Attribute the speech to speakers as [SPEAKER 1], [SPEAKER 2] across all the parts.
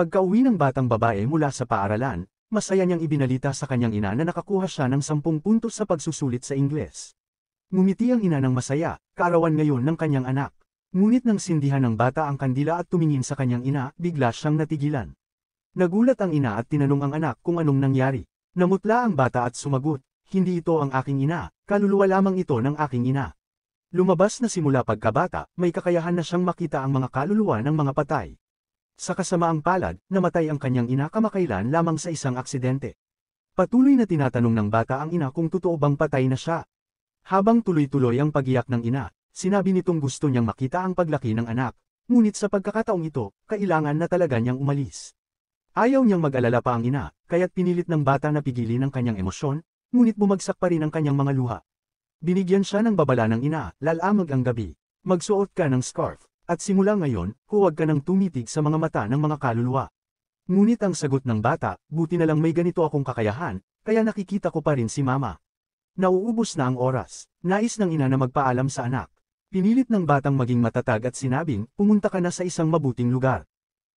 [SPEAKER 1] Pagkauwi ng batang babae mula sa paaralan, masaya niyang ibinalita sa kanyang ina na nakakuha siya ng 10 puntos sa pagsusulit sa Ingles. Ngumiti ang ina ng masaya, kaarawan ngayon ng kanyang anak. Ngunit nang sindihan ng bata ang kandila at tumingin sa kanyang ina, bigla siyang natigilan. Nagulat ang ina at tinanong ang anak kung anong nangyari. Namutla ang bata at sumagot, "Hindi ito ang aking ina, kaluluwa lamang ito ng aking ina." Lumabas na simula pagkabata, may kakayahan na siyang makita ang mga kaluluwa ng mga patay. Sa kasamaang palad, namatay ang kanyang ina kamakailan lamang sa isang aksidente. Patuloy na tinatanong ng bata ang ina kung totoo bang patay na siya. Habang tuloy-tuloy ang pagiyak ng ina, sinabi nitong gusto niyang makita ang paglaki ng anak, ngunit sa pagkakataong ito, kailangan na talaga niyang umalis. Ayaw niyang mag-alala pa ang ina, kaya't pinilit ng bata na pigilin ang kanyang emosyon, ngunit bumagsak pa rin ang kanyang mga luha. Binigyan siya ng babala ng ina, "Lalamag ang gabi. Magsuot ka ng scarf, at simula ngayon, huwag ka nang tumitig sa mga mata ng mga kaluluwa." Ngunit ang sagot ng bata, "Buti na lang may ganito akong kakayahan, kaya nakikita ko pa rin si mama." Nauubos na ang oras. Nais ng ina na magpaalam sa anak. Pinilit ng batang maging matatag at sinabing, "Pumunta ka na sa isang mabuting lugar."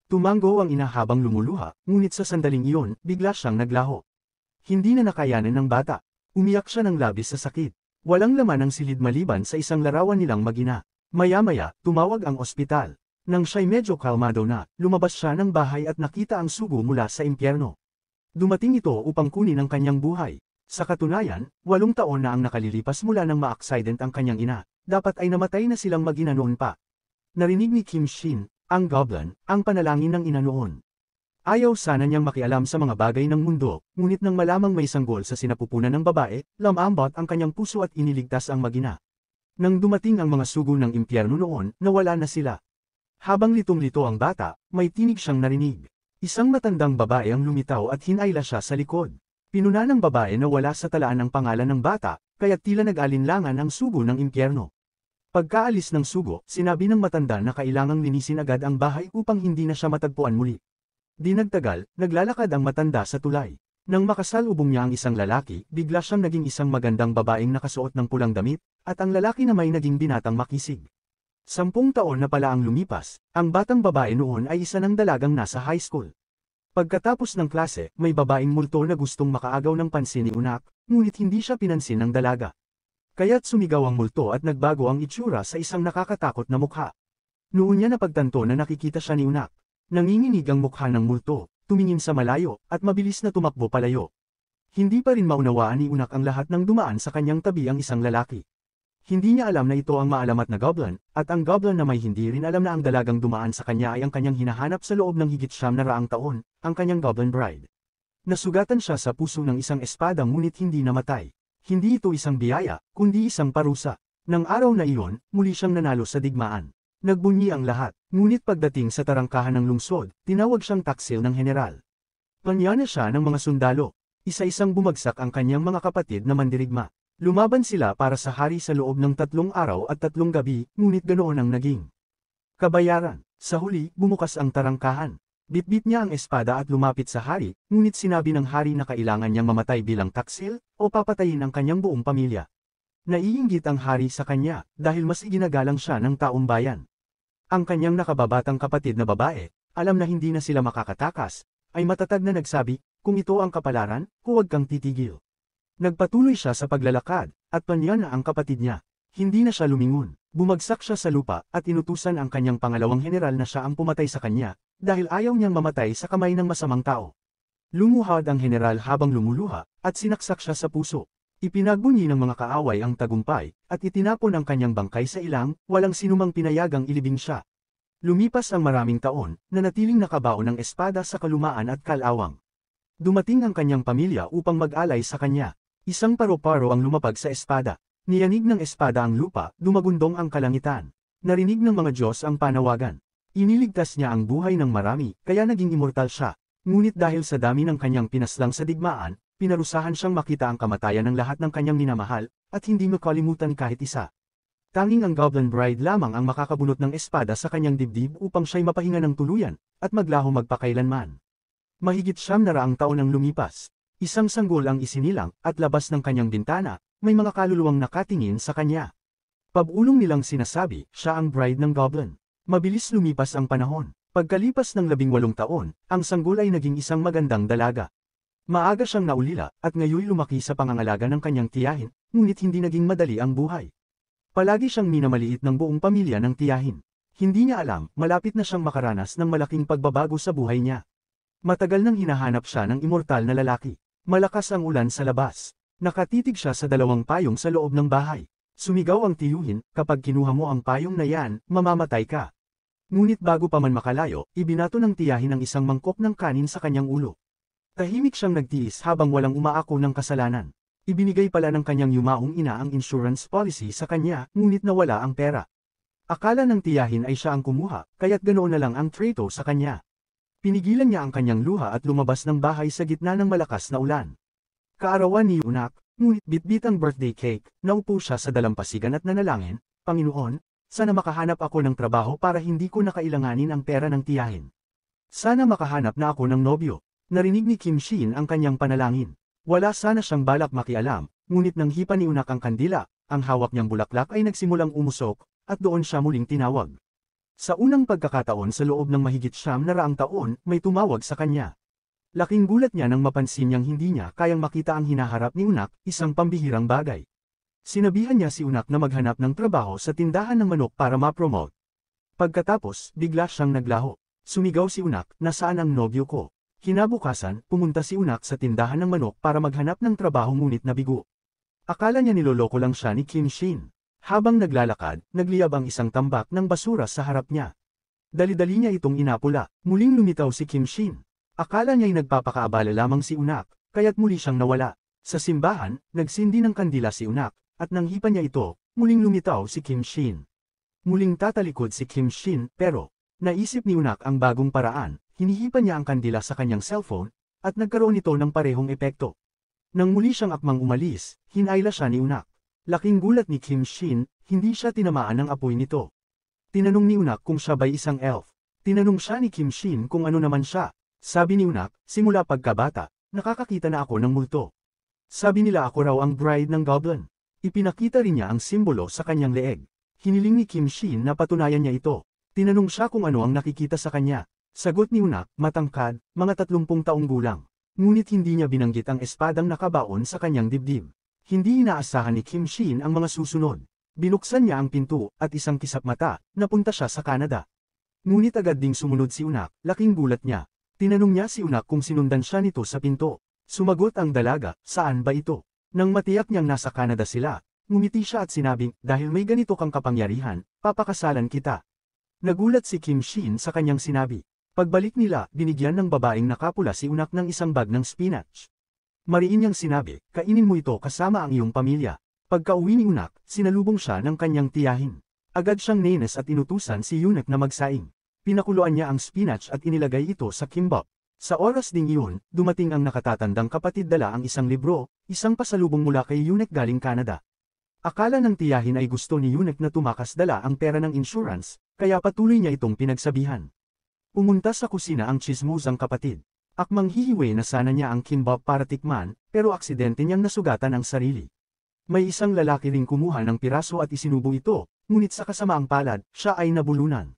[SPEAKER 1] Tumango ang ina habang lumuluha, ngunit sa sandaling iyon, bigla siyang naglaho. Hindi na nakayanan ng bata. Umiyak siya ng labis sa sakit. Walang laman ang silid maliban sa isang larawan nilang mag-ina. Maya-maya, tumawag ang ospital. Nang siya'y medyo kalmado na, lumabas siya ng bahay at nakita ang sugo mula sa impyerno. Dumating ito upang kunin ang kanyang buhay. Sa katunayan, 8 taon na ang nakalilipas mula nang ma-aksident ang kanyang ina. Dapat ay namatay na silang mag-ina noon pa. Narinig ni Kim Shin, ang goblin, ang panalangin ng ina noon. Ayaw sana niyang makialam sa mga bagay ng mundo, ngunit nang malamang may sanggol sa sinapupunan ng babae, lumambot ang kanyang puso at iniligtas ang mag-ina. Nang dumating ang mga sugo ng impyerno noon, nawala na sila. Habang litong-lito ang bata, may tinig siyang narinig. Isang matandang babae ang lumitaw at hinayla siya sa likod. Pinuna ng babae na wala sa talaan ang pangalan ng bata, kaya tila nag-alinlangan ang sugo ng impyerno. Pagkaalis ng sugo, sinabi ng matanda na kailangang linisin agad ang bahay upang hindi na siya matagpuan muli. Di nagtagal, naglalakad ang matanda sa tulay. Nang makasalubong niya ang isang lalaki, bigla siyang naging isang magandang babaeng nakasuot ng pulang damit, at ang lalaki na may naging binatang makisig. 10 taon na pala ang lumipas, ang batang babae noon ay isa ng dalagang nasa high school. Pagkatapos ng klase, may babaeng multo na gustong makaagaw ng pansin ni Unak, ngunit hindi siya pinansin ng dalaga. Kaya't sumigaw ang multo at nagbago ang itsura sa isang nakakatakot na mukha. Noon niya napagtanto na nakikita siya ni Unak. Nanginginig ang mukha ng multo, tumingin sa malayo, at mabilis na tumakbo palayo. Hindi pa rin maunawaan ni Unak ang lahat ng dumaan sa kanyang tabi ang isang lalaki. Hindi niya alam na ito ang maalamat na goblin, at ang goblin na may hindi rin alam na ang dalagang dumaan sa kanya ay ang kanyang hinahanap sa loob ng higit 900 taon, ang kanyang goblin bride. Nasugatan siya sa puso ng isang espada ngunit hindi namatay. Hindi ito isang biyaya, kundi isang parusa. Nang araw na iyon, muli siyang nanalo sa digmaan. Nagbunyi ang lahat, ngunit pagdating sa tarangkahan ng lungsod, tinawag siyang taksil ng general. Panyana siya ng mga sundalo. Isa-isang bumagsak ang kanyang mga kapatid na mandirigma. Lumaban sila para sa hari sa loob ng 3 araw at 3 gabi, ngunit ganoon ang naging kabayaran. Sa huli, bumukas ang tarangkahan. Bitbit niya ang espada at lumapit sa hari, ngunit sinabi ng hari na kailangan niyang mamatay bilang taksil, o papatayin ang kanyang buong pamilya. Naiinggit ang hari sa kanya, dahil mas iginagalang siya ng taong bayan. Ang kanyang nakababatang kapatid na babae, alam na hindi na sila makakatakas, ay matatag na nagsabi, "Kung ito ang kapalaran, huwag kang titigil." Nagpatuloy siya sa paglalakad, at panyana ang kapatid niya. Hindi na siya lumingon. Bumagsak siya sa lupa, at inutusan ang kanyang pangalawang general na siya ang pumatay sa kanya, dahil ayaw niyang mamatay sa kamay ng masamang tao. Lumuhad ang general habang lumuluha, at sinaksak siya sa puso. Ipinagbunyi ng mga kaaway ang tagumpay, at itinapon ang kanyang bangkay sa ilang, walang sinumang pinayagang ilibing siya. Lumipas ang maraming taon, nanatiling nakabaon ng espada sa kalumaan at kalawang. Dumating ang kanyang pamilya upang mag-alay sa kanya. Isang paro-paro ang lumapag sa espada. Niyanig ng espada ang lupa, dumagundong ang kalangitan. Narinig ng mga Diyos ang panawagan. Iniligtas niya ang buhay ng marami, kaya naging immortal siya. Ngunit dahil sa dami ng kanyang pinaslang sa digmaan, pinarusahan siyang makita ang kamatayan ng lahat ng kanyang minamahal, at hindi makalimutan kahit isa. Tanging ang Goblin Bride lamang ang makakabunot ng espada sa kanyang dibdib upang siya'y mapahinga ng tuluyan, at maglaho magpakailanman. Mahigit 900 taon ang lumipas. Isang sanggol ang isinilang, at labas ng kanyang bintana, may mga kaluluwang nakatingin sa kanya. Pabulong nilang sinasabi, siya ang bride ng goblin. Mabilis lumipas ang panahon. Pagkalipas ng 18 taon, ang sanggol ay naging isang magandang dalaga. Maaga siyang naulila, at ngayon lumaki sa pangangalaga ng kanyang tiyahin, ngunit hindi naging madali ang buhay. Palagi siyang minamaliit ng buong pamilya ng tiyahin. Hindi niya alam, malapit na siyang makaranas ng malaking pagbabago sa buhay niya. Matagal nang hinahanap siya ng immortal na lalaki. Malakas ang ulan sa labas. Nakatitig siya sa 2 payong sa loob ng bahay. Sumigaw ang tiyuhin, kapag kinuha mo ang payong na yan, mamamatay ka. Ngunit bago pa man makalayo, ibinato ng tiyahin ang isang mangkok ng kanin sa kanyang ulo. Tahimik siyang nagtiis habang walang umaako ng kasalanan. Ibinigay pala ng kanyang yumaong ina ang insurance policy sa kanya, ngunit nawala ang pera. Akala ng tiyahin ay siya ang kumuha, kaya't ganoon na lang ang trato sa kanya. Pinigilan niya ang kanyang luha at lumabas ng bahay sa gitna ng malakas na ulan. Kaarawan ni Yunak, ngunit bitbit ang birthday cake, naupo siya sa dalampasigan at nanalangin, Panginoon, sana makahanap ako ng trabaho para hindi ko nakailanganin ang pera ng tiyahin. Sana makahanap na ako ng nobyo. Narinig ni Kim Shin ang kanyang panalangin. Wala sana siyang balak makialam, ngunit nang hipa ni Yunak ang kandila, ang hawak niyang bulaklak ay nagsimulang umusok, at doon siya muling tinawag. Sa unang pagkakataon sa loob ng mahigit 900 taon, may tumawag sa kanya. Laking gulat niya nang mapansin niyang hindi niya kayang makita ang hinaharap ni Yunak, isang pambihirang bagay. Sinabihan niya si Yunak na maghanap ng trabaho sa tindahan ng manok para ma-promote. Pagkatapos, bigla siyang naglaho. Sumigaw si Yunak, nasaan ang nobyo ko? Kinabukasan, pumunta si Yunak sa tindahan ng manok para maghanap ng trabaho ngunit nabigo. Akala niya niloloko lang siya ni Kim Shin. Habang naglalakad, nagliyab ang isang tambak ng basura sa harap niya. Dali-dali niya itong inapula, muling lumitaw si Kim Shin. Akala niya'y nagpapakaabala lamang si Yunak, kaya't muli siyang nawala. Sa simbahan, nagsindi ng kandila si Yunak, at nang hipa niya ito, muling lumitaw si Kim Shin. Muling tatalikod si Kim Shin, pero, naisip ni Yunak ang bagong paraan, hinihipa niya ang kandila sa kanyang cellphone, at nagkaroon ito ng parehong epekto. Nang muli siyang akmang umalis, hinayla siya ni Yunak. Laking gulat ni Kim Shin, hindi siya tinamaan ng apoy nito. Tinanong ni Yunak kung siya ba'y isang elf. Tinanong siya ni Kim Shin kung ano naman siya. Sabi ni Yunak, simula pagkabata, nakakakita na ako ng multo. Sabi nila ako raw ang bride ng goblin. Ipinakita rin niya ang simbolo sa kanyang leeg. Hiniling ni Kim Shin na patunayan niya ito. Tinanong siya kung ano ang nakikita sa kanya. Sagot ni Yunak, matangkad, mga 30 taong gulang. Ngunit hindi niya binanggit ang espadang nakabaon sa kanyang dibdib. Hindi inaasahan ni Kim Shin ang mga susunod. Binuksan niya ang pinto, at isang kisap mata, napunta siya sa Canada. Ngunit agad ding sumunod si Yunak, laking gulat niya. Tinanong niya si Yunak kung sinundan siya nito sa pinto. Sumagot ang dalaga, saan ba ito? Nang matiyak niyang nasa Canada sila, ngumiti siya at sinabing, dahil may ganito kang kapangyarihan, papakasalan kita. Nagulat si Kim Shin sa kanyang sinabi. Pagbalik nila, binigyan ng babaeng nakapula si Yunak ng isang bag ng spinach. Mariin niyang sinabi, kainin mo ito kasama ang iyong pamilya. Pagka-uwi ni Yunak, sinalubong siya ng kanyang tiyahin. Agad siyang nenes at inutusan si Yunak na magsaing. Pinakuluan niya ang spinach at inilagay ito sa kimbap. Sa oras ding iyon, dumating ang nakatatandang kapatid dala ang isang libro, isang pasalubong mula kay Yunak galing Canada. Akala ng tiyahin ay gusto ni Yunak na tumakas dala ang pera ng insurance, kaya patuloy niya itong pinagsabihan. Pumunta sa kusina ang chismosang kapatid. Akmang hihiwe na sana niya ang kimbap para tikman, pero aksidente niyang nasugatan ang sarili. May isang lalaki ring kumuha ng piraso at isinubo ito, ngunit sa kasamaang palad, siya ay nabulunan.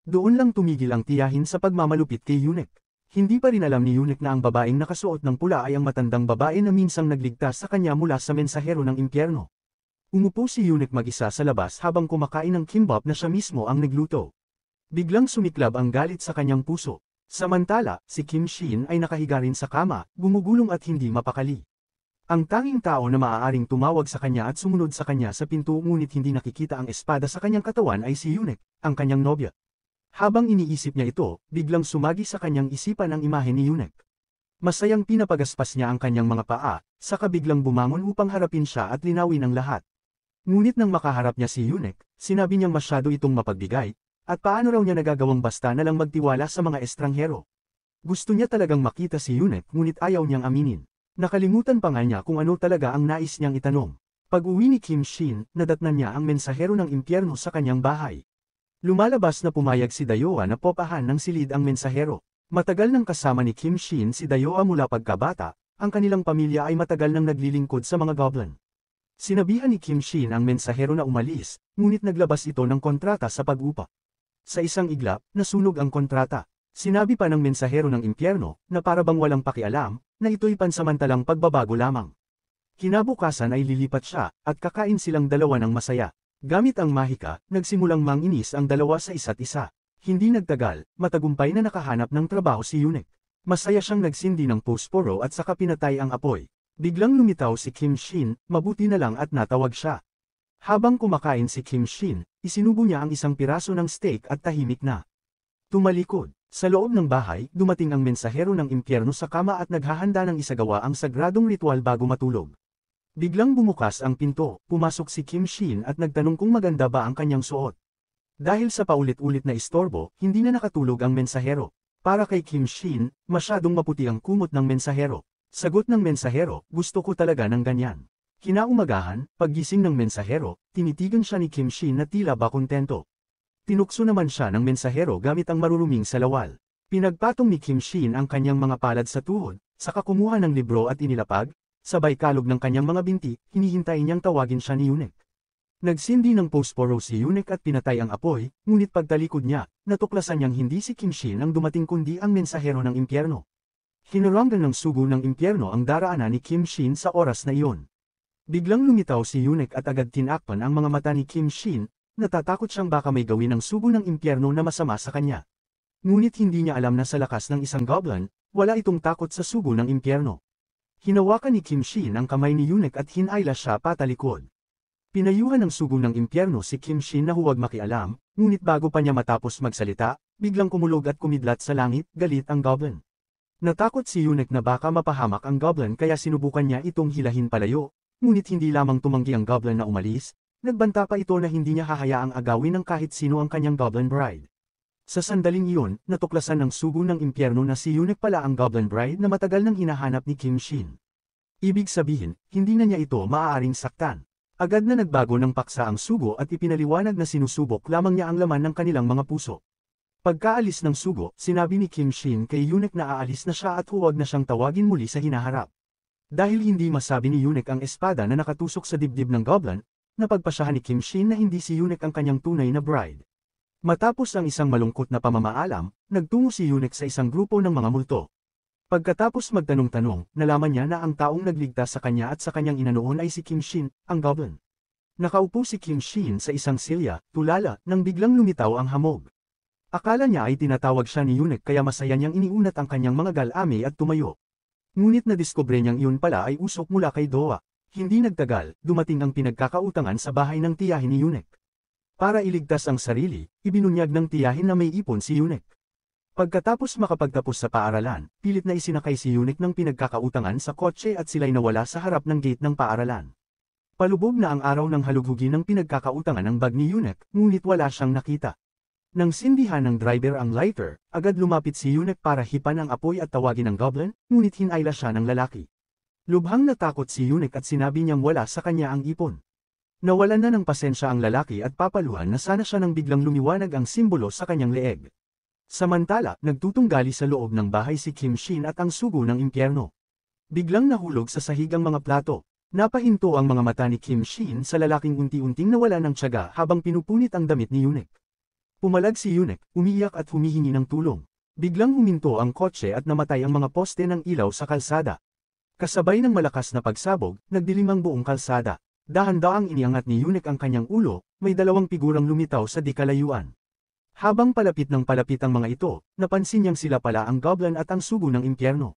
[SPEAKER 1] Doon lang tumigil ang tiyahin sa pagmamalupit kay Yunak. Hindi pa rin alam ni Yunak na ang babaeng nakasuot ng pula ay ang matandang babae na minsang nagligtas sa kanya mula sa mensahero ng impyerno. Umupo si Yunak mag-isa sa labas habang kumakain ng kimbap na siya mismo ang nagluto. Biglang sumiklab ang galit sa kanyang puso. Samantala, si Kim Shin ay nakahiga rin sa kama, gumugulong at hindi mapakali. Ang tanging tao na maaaring tumawag sa kanya at sumunod sa kanya sa pinto ngunit hindi nakikita ang espada sa kanyang katawan ay si Yunak, ang kanyang nobya. Habang iniisip niya ito, biglang sumagi sa kanyang isipan ang imahe ni Yunak. Masayang pinapagaspas niya ang kanyang mga paa, saka biglang bumangon upang harapin siya at linawin ang lahat. Ngunit nang makaharap niya si Yunak, sinabi niyang masyado itong mapagbigay, at paano raw niya nagagawang basta na lang magtiwala sa mga estranghero. Gusto niya talagang makita si Yunak ngunit ayaw niyang aminin. Nakalimutan pa nga niya kung ano talaga ang nais niyang itanong. Pag-uwi ni Kim Shin, nadatnan niya ang mensahero ng impyerno sa kanyang bahay. Lumalabas na pumayag si Dayoa na popahan ng silid ang mensahero. Matagal nang kasama ni Kim Shin si Dayoa mula pagkabata, ang kanilang pamilya ay matagal nang naglilingkod sa mga goblin. Sinabihan ni Kim Shin ang mensahero na umalis, ngunit naglabas ito ng kontrata sa pag-upa. Sa isang iglap, nasunog ang kontrata. Sinabi pa ng mensahero ng impyerno, na para bang walang pakialam, na ito'y pansamantalang pagbabago lamang. Kinabukasan ay lilipat siya, at kakain silang dalawa ng masaya. Gamit ang mahika, nagsimulang manginis ang dalawa sa isa't isa. Hindi nagtagal, matagumpay na nakahanap ng trabaho si Yunek. Masaya siyang nagsindi ng posporo at saka pinatay ang apoy. Biglang lumitaw si Kim Shin, mabuti na lang at natawag siya. Habang kumakain si Kim Shin, isinubo niya ang isang piraso ng steak at tahimik na tumalikod. Sa loob ng bahay, dumating ang mensahero ng impyerno sa kama at naghahanda ng isagawa ang sagradong ritual bago matulog. Biglang bumukas ang pinto, pumasok si Kim Shin at nagtanong kung maganda ba ang kanyang suot. Dahil sa paulit-ulit na istorbo, hindi na nakatulog ang mensahero. Para kay Kim Shin, masyadong maputi ang kumot ng mensahero. Sagot ng mensahero, gusto ko talaga ng ganyan. Kinaumagahan, paggising ng mensahero, tinitigan siya ni Kim Shin na tila ba kontento. Tinukso naman siya ng mensahero gamit ang maruruming salawal. Pinagpatong ni Kim Shin ang kanyang mga palad sa tuhod, saka kumuha ng libro at inilapag, sabay kalog ng kanyang mga binti, hinihintay niyang tawagin siya ni Yunek. Nagsindi ng posporo si Yunek at pinatay ang apoy, ngunit pagtalikod niya, natuklasan niyang hindi si Kim Shin ang dumating kundi ang mensahero ng impyerno. Hinaranggan ng sugo ng impyerno ang daraanan ni Kim Shin sa oras na iyon. Biglang lumitaw si Yunek at agad tinakpan ang mga mata ni Kim Shin, natatakot siyang baka may gawin ng sugo ng impyerno na masama sa kanya. Ngunit hindi niya alam na sa lakas ng isang goblin, wala itong takot sa sugo ng impyerno. Hinawakan ni Kim Shin ang kamay ni Yunek at hinayla siya patalikod. Pinayuhan ng sugo ng impyerno si Kim Shin na huwag makialam, ngunit bago pa niya matapos magsalita, biglang kumulog at kumidlat sa langit, galit ang goblin. Natakot si Yunek na baka mapahamak ang goblin kaya sinubukan niya itong hilahin palayo, ngunit hindi lamang tumanggi ang goblin na umalis, nagbanta pa ito na hindi niya hahayaang agawin ng kahit sino ang kanyang goblin bride. Sa sandaling iyon, natuklasan ng sugo ng impyerno na si Yunek pala ang goblin bride na matagal nang hinahanap ni Kim Shin. Ibig sabihin, hindi na niya ito maaaring saktan. Agad na nagbago ng paksa ang sugo at ipinaliwanag na sinusubok lamang niya ang laman ng kanilang mga puso. Pagkaalis ng sugo, sinabi ni Kim Shin kay Yunek na aalis na siya at huwag na siyang tawagin muli sa hinaharap. Dahil hindi masabi ni Yunek ang espada na nakatusok sa dibdib ng goblin, napagpasyahan ni Kim Shin na hindi si Yunek ang kanyang tunay na bride. Matapos ang isang malungkot na pamamaalam, nagtungo si Yunek sa isang grupo ng mga multo. Pagkatapos magtanong-tanong, nalaman niya na ang taong nagligtas sa kanya at sa kanyang ina noon ay si Kim Shin, ang goblin. Nakaupo si Kim Shin sa isang silya, tulala, nang biglang lumitaw ang hamog. Akala niya ay tinatawag siya ni Yunek kaya masaya niyang iniunat ang kanyang mga galami at tumayo. Ngunit nadiskubre niyang iyon pala ay usok mula kay Doa. Hindi nagtagal, dumating ang pinagkakautangan sa bahay ng tiyahin ni Yunek. Para iligtas ang sarili, ibinunyag ng tiyahin na may ipon si Yunek. Pagkatapos makapagtapos sa paaralan, pilit na isinakay si Yunek ng pinagkakautangan sa kotse at sila'y nawala sa harap ng gate ng paaralan. Palubog na ang araw ng halugugin ng pinagkakautangan ng bag ni Yunek, ngunit wala siyang nakita. Nang sindihan ng driver ang lighter, agad lumapit si Yunek para hipan ang apoy at tawagin ang goblin, ngunit hinayla siya ng lalaki. Lubhang natakot si Yunek at sinabi niyang wala sa kanya ang ipon. Nawalan na ng pasensya ang lalaki at papaluhan na sana siya nang biglang lumiwanag ang simbolo sa kanyang leeg. Samantala, nagtutunggali sa loob ng bahay si Kim Shin at ang sugo ng impyerno. Biglang nahulog sa sahig ang mga plato. Napahinto ang mga mata ni Kim Shin sa lalaking unti-unting nawala ng tiyaga habang pinupunit ang damit ni Yunek. Pumalag si Yunek, umiiyak at humihingi ng tulong. Biglang huminto ang kotse at namatay ang mga poste ng ilaw sa kalsada. Kasabay ng malakas na pagsabog, nagdilim ang buong kalsada. Dahan-daang iniangat ni Yunek ang kanyang ulo, may dalawang figurang lumitaw sa di kalayuan. Habang palapit ng palapit ang mga ito, napansin niyang sila pala ang goblin at ang sugo ng impyerno.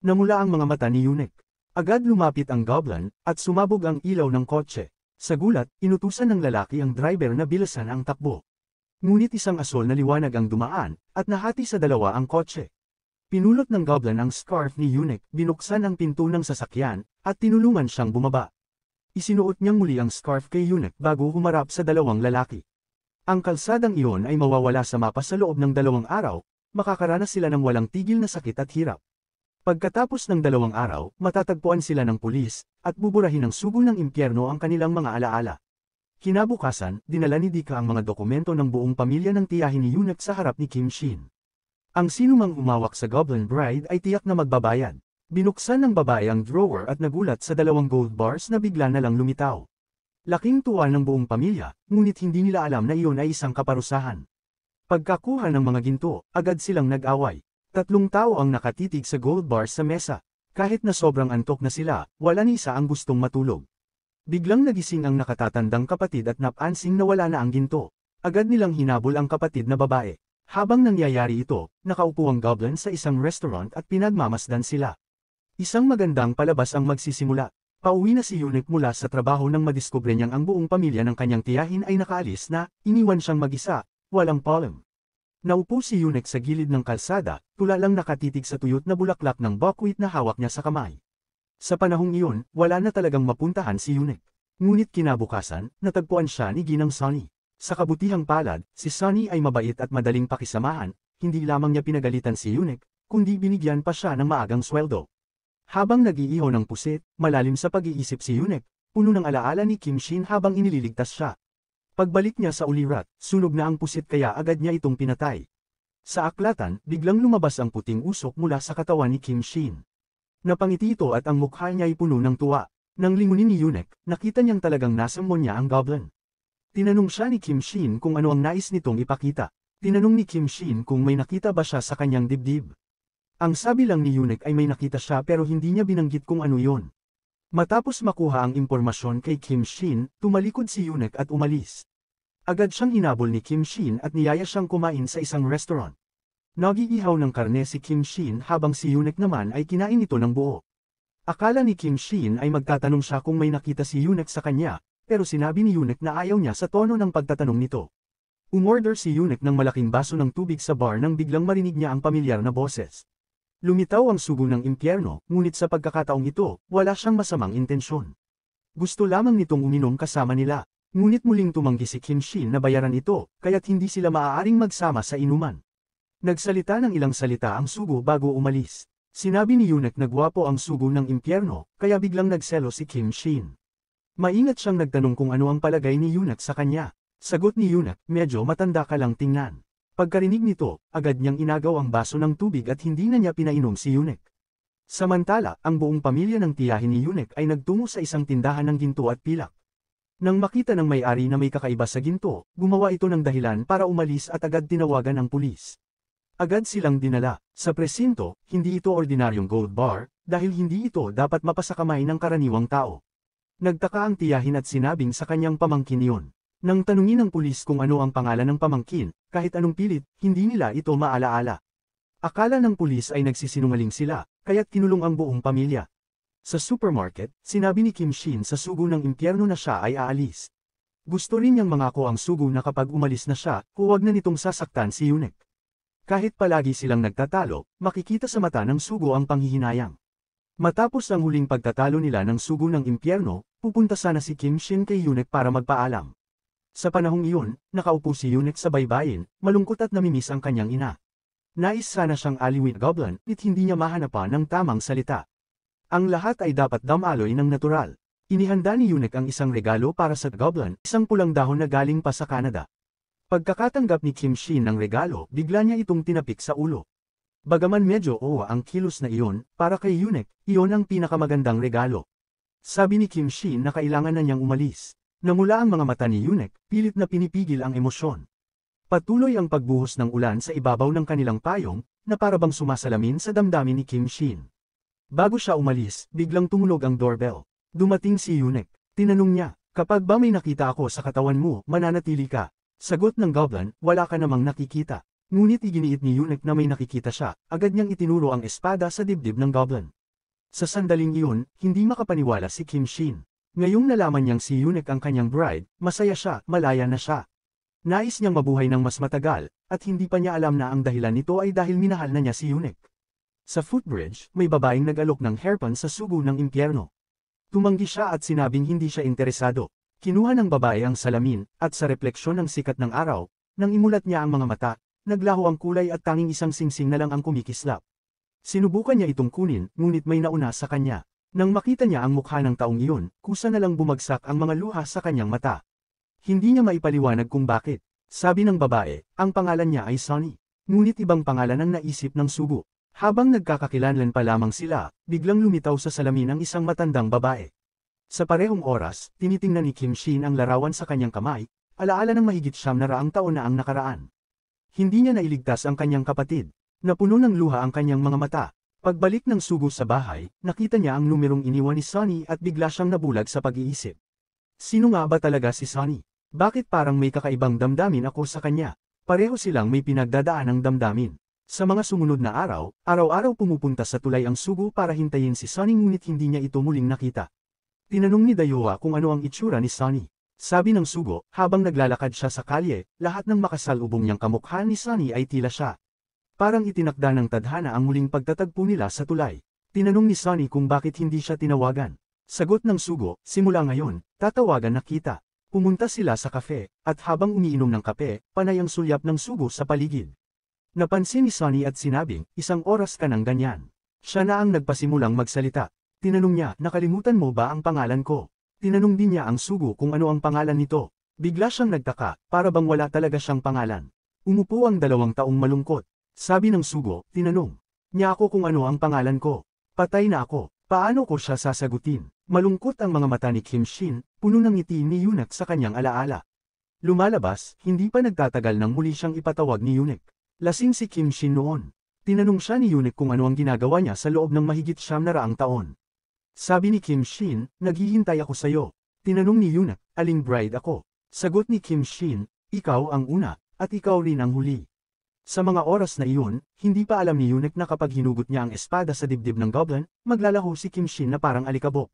[SPEAKER 1] Namula ang mga mata ni Yunek. Agad lumapit ang goblin, at sumabog ang ilaw ng kotse. Sa gulat, inutusan ng lalaki ang driver na bilisan ang takbo. Ngunit isang asol na liwanag ang dumaan, at nahati sa dalawa ang kotse. Pinulot ng goblin ang scarf ni Yunek, binuksan ang pinto ng sasakyan, at tinulungan siyang bumaba. Isinuot niyang muli ang scarf kay Yunek bago humarap sa dalawang lalaki. Ang kalsadang iyon ay mawawala sa mapa sa loob ng 2 araw, makakaranas sila ng walang tigil na sakit at hirap. Pagkatapos ng 2 araw, matatagpuan sila ng pulis, at buburahin ng sugo ng impyerno ang kanilang mga alaala. Kinabukasan, dinala ni Dika ang mga dokumento ng buong pamilya ng tiyahin ni Yunek sa harap ni Kim Shin. Ang sinumang umawak sa Goblin Bride ay tiyak na magbabayad. Binuksan ng babae ang drawer at nagulat sa 2 gold bars na bigla na lang lumitaw. Laking tuwa ng buong pamilya, ngunit hindi nila alam na iyon ay isang kaparusahan. Pagkakuha ng mga ginto, agad silang nag-away. 3 tao ang nakatitig sa gold bar sa mesa. Kahit na sobrang antok na sila, wala ni isa ang gustong matulog. Biglang nagising ang nakatatandang kapatid at napansing na wala na ang ginto. Agad nilang hinabol ang kapatid na babae. Habang nangyayari ito, nakaupo ang goblin sa isang restaurant at pinagmamasdan sila. Isang magandang palabas ang magsisimula. Pauwi na si Eunuch mula sa trabaho nang madiskubre niyang ang buong pamilya ng kanyang tiyahin ay nakaalis na, iniwan siyang mag-isa, walang palm. Naupo si Eunuch sa gilid ng kalsada, tulalang nakatitig sa tuyot na bulaklak ng buckwheat na hawak niya sa kamay. Sa panahong iyon, wala na talagang mapuntahan si Eunuch. Ngunit kinabukasan, natagpuan siya ni Ginang Sunny. Sa kabutihang palad, si Sunny ay mabait at madaling pakisamahan, hindi lamang niya pinagalitan si Eunuch, kundi binigyan pa siya ng maagang sweldo. Habang nag-iihaw ng pusit, malalim sa pag-iisip si Eunuch, puno ng alaala ni Kim Shin habang iniligtas siya. Pagbalik niya sa ulirat, sunog na ang pusit kaya agad niya itong pinatay. Sa aklatan, biglang lumabas ang puting usok mula sa katawan ni Kim Shin. Napangiti ito at ang mukha niya ay puno ng tuwa. Nang lingunin ni Eunuch, nakita niyang talagang nasamo niya ang goblin. Tinanong siya ni Kim Shin kung ano ang nais nitong ipakita. Tinanong ni Kim Shin kung may nakita ba siya sa kanyang dibdib. Ang sabi lang ni Eunuch ay may nakita siya pero hindi niya binanggit kung ano yon. Matapos makuha ang impormasyon kay Kim Shin, tumalikod si Eunuch at umalis. Agad siyang hinabol ni Kim Shin at niyaya siyang kumain sa isang restaurant. Nagiihaw ng karne si Kim Shin habang si Eunuch naman ay kinain ito ng buo. Akala ni Kim Shin ay magtatanong siya kung may nakita si Eunuch sa kanya, pero sinabi ni Eunuch na ayaw niya sa tono ng pagtatanong nito. Umorder si Eunuch ng malaking baso ng tubig sa bar nang biglang marinig niya ang pamilyar na boses. Lumitaw ang sugo ng impyerno, ngunit sa pagkakataong ito, wala siyang masamang intensyon. Gusto lamang nitong uminom kasama nila, ngunit muling tumanggi si Kim Shin na bayaran ito, kaya't hindi sila maaaring magsama sa inuman. Nagsalita ng ilang salita ang sugo bago umalis. Sinabi ni Eunuch na gwapo ang sugo ng impyerno, kaya biglang nagselo si Kim Shin. Maingat siyang nagtanong kung ano ang palagay ni Eunuch sa kanya. Sagot ni Eunuch, medyo matanda ka lang tingnan. Pagkarinig nito, agad niyang inagaw ang baso ng tubig at hindi na niya pinainom si Eunuch. Samantala, ang buong pamilya ng tiyahin ni Eunuch ay nagtungo sa isang tindahan ng ginto at pilak. Nang makita ng may-ari na may kakaiba sa ginto, gumawa ito ng dahilan para umalis at agad tinawagan ang pulis. Agad silang dinala. Sa presinto, hindi ito ordinaryong gold bar, dahil hindi ito dapat mapasakamay ng karaniwang tao. Nagtaka ang tiyahin at sinabing sa kanyang pamangkin iyon. Nang tanungin ng pulis kung ano ang pangalan ng pamangkin, kahit anong pilit, hindi nila ito maalaala. Akala ng pulis ay nagsisinungaling sila, kaya't kinulong ang buong pamilya. Sa supermarket, sinabi ni Kim Shin sa sugo ng impyerno na siya ay aalis. Gusto rin niyang mangako ang sugo na kapag umalis na siya, huwag na nitong sasaktan si Eunuch. Kahit palagi silang nagtatalo, makikita sa mata ng sugo ang panghihinayang. Matapos ang huling pagtatalo nila ng sugo ng impyerno, pupunta sana si Kim Shin kay Eunuch para magpaalam. Sa panahong iyon, nakaupo si Eunuch sa baybayin, malungkot at namimiss ang kanyang ina. Nais sana siyang aliwin goblin, nit hindi niya mahanapan ng tamang salita. Ang lahat ay dapat damaloy ng natural. Inihanda ni Eunuch ang isang regalo para sa goblin, isang pulang dahon na galing pa sa Canada. Pagkakatanggap ni Kim Shin ng regalo, bigla niya itong tinapik sa ulo. Bagaman medyo ang kilos na iyon, para kay Eunuch, iyon ang pinakamagandang regalo. Sabi ni Kim Shin na kailangan na niyang umalis. Namula ang mga mata ni Eunuch, pilit na pinipigil ang emosyon. Patuloy ang pagbuhos ng ulan sa ibabaw ng kanilang payong, na parabang sumasalamin sa damdamin ni Kim Shin. Bago siya umalis, biglang tumunog ang doorbell. Dumating si Eunuch. Tinanong niya, kapag ba may nakita ako sa katawan mo, mananatili ka? Sagot ng goblin, wala ka namang nakikita. Ngunit iginiit ni Eunuch na may nakikita siya, agad niyang itinuro ang espada sa dibdib ng goblin. Sa sandaling iyon, hindi makapaniwala si Kim Shin. Ngayong nalaman niyang si Eunuch ang kanyang bride, masaya siya, malaya na siya. Nais niyang mabuhay ng mas matagal, at hindi pa niya alam na ang dahilan nito ay dahil minahal na niya si Eunuch. Sa footbridge, may babaeng nag-alok ng hairpin sa sugo ng impyerno. Tumanggi siya at sinabing hindi siya interesado. Kinuha ng babae ang salamin, at sa refleksyon ng sikat ng araw, nang imulat niya ang mga mata, naglaho ang kulay at tanging isang singsing na lang ang kumikislap. Sinubukan niya itong kunin, ngunit may nauna sa kanya. Nang makita niya ang mukha ng taong iyon, kusa na lang bumagsak ang mga luha sa kanyang mata. Hindi niya maipaliwanag kung bakit. Sabi ng babae, ang pangalan niya ay Sunny. Ngunit ibang pangalan ang naisip ng sugo. Habang nagkakakilanlan pa lamang sila, biglang lumitaw sa salamin ang isang matandang babae. Sa parehong oras, tinitingnan ni Kim Shin ang larawan sa kanyang kamay, alaala ng mahigit 900 taon na ang nakaraan. hindi niya nailigtas ang kanyang kapatid. Napuno ng luha ang kanyang mga mata. Pagbalik ng Sugo sa bahay, nakita niya ang numerong iniwan ni Sunny at bigla siyang nabulag sa pag-iisip. Sino nga ba talaga si Sunny? Bakit parang may kakaibang damdamin ako sa kanya? Pareho silang may pinagdadaanang damdamin. Sa mga sumunod na araw, araw-araw pumupunta sa tulay ang Sugo para hintayin si Sunny ngunit hindi niya ito muling nakita. Tinanong ni Dayoha kung ano ang itsura ni Sunny. Sabi ng Sugo, habang naglalakad siya sa kalye, lahat ng makasalubong niyang kamukha ni Sunny ay tila siya. Parang itinakda ng tadhana ang muling pagtatagpo nila sa tulay. Tinanong ni Sunny kung bakit hindi siya tinawagan. Sagot ng Sugo, simula ngayon, tatawagan na kita. Pumunta sila sa kafe, at habang umiinom ng kape, panay ang sulyap ng Sugo sa paligid. Napansin ni Sunny at sinabing, isang oras ka ng ganyan. Siya na ang nagpasimulang magsalita. Tinanong niya, nakalimutan mo ba ang pangalan ko? Tinanong din niya ang Sugo kung ano ang pangalan nito. Bigla siyang nagtaka, para bang wala talaga siyang pangalan. Umupo ang 2 taong malungkot. Sabi ng Sugo, tinanong niya ako kung ano ang pangalan ko. Patay na ako, paano ko siya sasagutin? Malungkot ang mga mata ni Kim Shin, puno ng ngiti ni Yunek sa kanyang alaala. Lumalabas, hindi pa nagtatagal nang muli siyang ipatawag ni Yunek. Lasing si Kim Shin noon. Tinanong siya ni Yunek kung ano ang ginagawa niya sa loob ng mahigit 900 taon. Sabi ni Kim Shin, naghihintay ako sayo. Tinanong ni Yunek, aling bride ako? Sagot ni Kim Shin, ikaw ang una, at ikaw rin ang huli. Sa mga oras na iyon, hindi pa alam ni Yunek na kapag hinugot niya ang espada sa dibdib ng goblin, maglalaho si Kim Shin na parang alikabok.